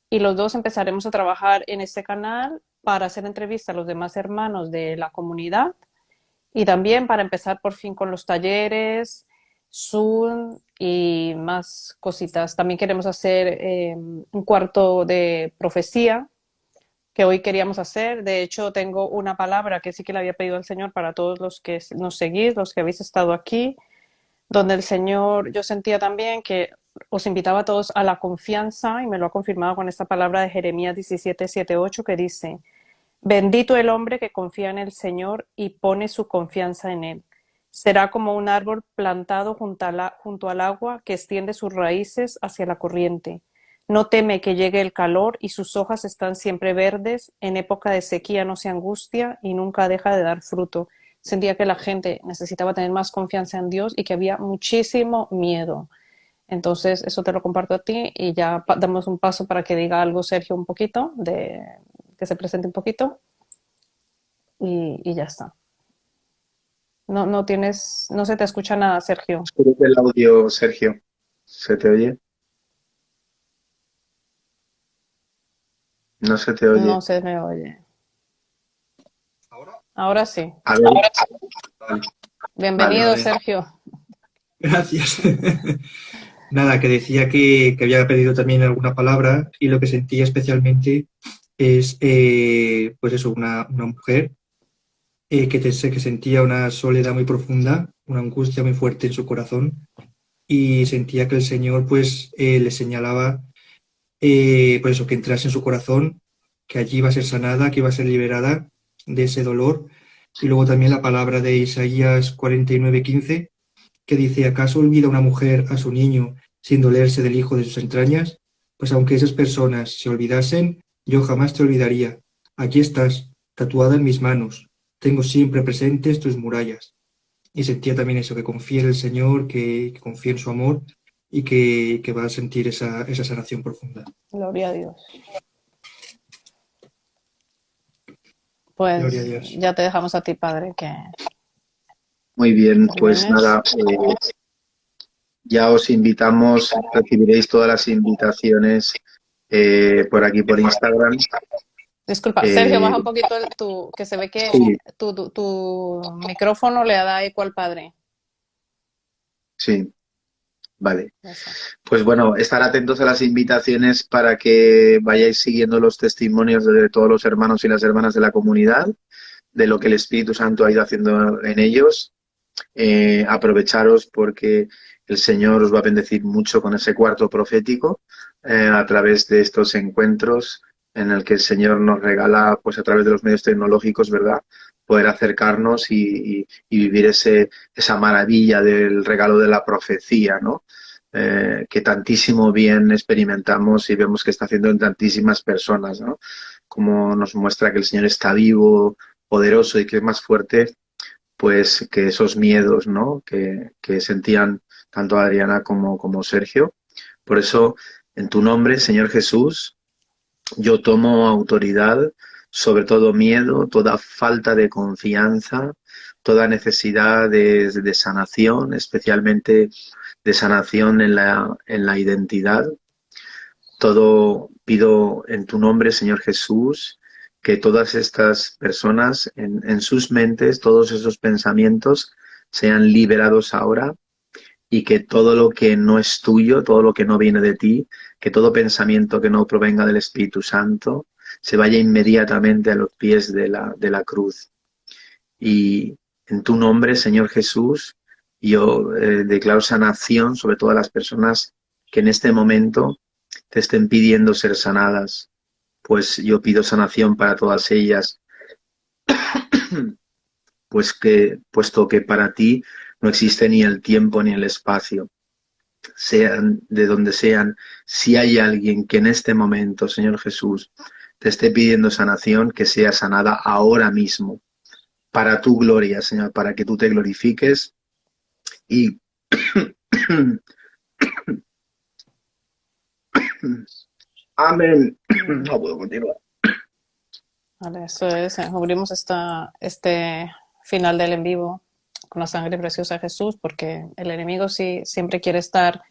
y los dos empezaremos a trabajar en este canal para hacer entrevistas a los demás hermanos de la comunidad y también para empezar por fin con los talleres, Zoom y más cositas. También queremos hacer un cuarto de profecía que hoy queríamos hacer. De hecho, tengo una palabra que sí que le había pedido al Señor para todos los que nos seguís, los que habéis estado aquí, donde el Señor, yo sentía también que os invitaba a todos a la confianza y me lo ha confirmado con esta palabra de Jeremías 17:7-8 que dice, bendito el hombre que confía en el Señor y pone su confianza en Él. Será como un árbol plantado junto al agua que extiende sus raíces hacia la corriente. No teme que llegue el calor y sus hojas están siempre verdes. En época de sequía no se angustia y nunca deja de dar fruto. Sentía que la gente necesitaba tener más confianza en Dios y que había muchísimo miedo. Entonces, eso te lo comparto a ti y ya damos un paso para que diga algo Sergio un poquito, que se presente un poquito y ya está. No se te escucha nada, Sergio. Espero que el audio, Sergio, ¿se te oye? No se te oye. No se me oye. ¿Ahora? Ahora sí. A ver, Vale, Bienvenido, vale. Sergio. Gracias. Nada, que decía que había pedido también alguna palabra y lo que sentía especialmente es, pues eso, una mujer que sentía una soledad muy profunda, una angustia muy fuerte en su corazón y sentía que el Señor pues le señalaba pues eso, que entrase en su corazón, que allí iba a ser sanada, que iba a ser liberada de ese dolor. Y luego también la palabra de Isaías 49:15, que dice: ¿acaso olvida una mujer a su niño sin dolerse del hijo de sus entrañas? Pues aunque esas personas se olvidasen, yo jamás te olvidaría. Aquí estás, tatuada en mis manos. Tengo siempre presentes tus murallas. Y sentía también eso, que confía en el Señor, que confía en su amor y que va a sentir esa sanación profunda. Gloria a Dios. Gloria a Pues Dios. ya te dejamos a ti, Padre, que Muy bien, pues termines. nada, ya os invitamos, recibiréis todas las invitaciones por aquí por Instagram. Disculpa, Sergio, Eh, baja un poquito que se ve que sí, tu micrófono le da eco al Padre. sí, vale. Ya está. Pues bueno, estar atentos a las invitaciones para que vayáis siguiendo los testimonios de todos los hermanos y las hermanas de la comunidad, de lo que el Espíritu Santo ha ido haciendo en ellos. Aprovecharos porque el Señor os va a bendecir mucho con ese cuarto profético a través de estos encuentros en el que el Señor nos regala, pues a través de los medios tecnológicos, ¿verdad? Poder acercarnos y vivir esa maravilla del regalo de la profecía, ¿no? Que tantísimo bien experimentamos y vemos que está haciendo en tantísimas personas, ¿no? Como nos muestra que el Señor está vivo, poderoso y que es más fuerte pues que esos miedos, ¿no? que sentían tanto Adriana como Sergio. Por eso, en tu nombre, Señor Jesús, yo tomo autoridad sobre todo miedo, toda falta de confianza, toda necesidad de sanación, especialmente de sanación en la identidad. Todo pido en tu nombre, Señor Jesús, que todas estas personas en sus mentes, todos esos pensamientos sean liberados ahora y que todo lo que no es tuyo, todo lo que no viene de ti, que todo pensamiento que no provenga del Espíritu Santo se vaya inmediatamente a los pies de la cruz. Y en tu nombre, Señor Jesús, yo declaro sanación sobre todas las personas que en este momento te estén pidiendo ser sanadas, pues yo pido sanación para todas ellas, pues puesto que para ti no existe ni el tiempo ni el espacio, sean de donde sean, si hay alguien que en este momento, Señor Jesús, te esté pidiendo sanación, que sea sanada ahora mismo, para tu gloria, Señor, para que tú te glorifiques y amén. No puedo continuar. Vale, eso es. Cubrimos este final del en vivo con la sangre preciosa de Jesús, porque el enemigo sí siempre quiere estar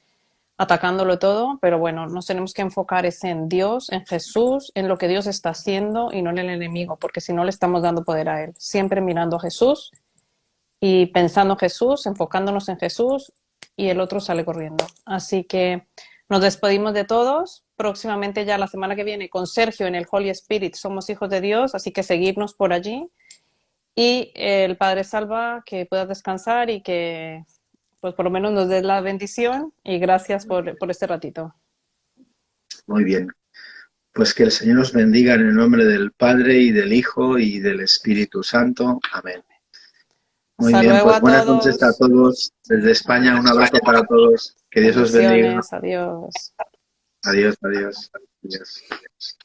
atacándolo todo, pero bueno, nos tenemos que enfocar es en Dios, en Jesús, en lo que Dios está haciendo y no en el enemigo, porque si no le estamos dando poder a él. Siempre mirando a Jesús y pensando en Jesús, enfocándonos en Jesús, y el otro sale corriendo. Así que nos despedimos de todos. Próximamente ya la semana que viene con Sergio en el Holy Spirit Somos Hijos de Dios, así que seguirnos por allí. Y el Padre Salva, que puedas descansar y que pues por lo menos nos des la bendición, y gracias por este ratito. Muy bien. Pues que el Señor os bendiga en el nombre del Padre y del Hijo y del Espíritu Santo. Amén. Muy Hasta bien, luego pues a buenas noches a todos. todos. Desde España, un abrazo para todos. Que Dios os bendiga. Bendiciones. Adiós. Adiós, adiós. Adiós.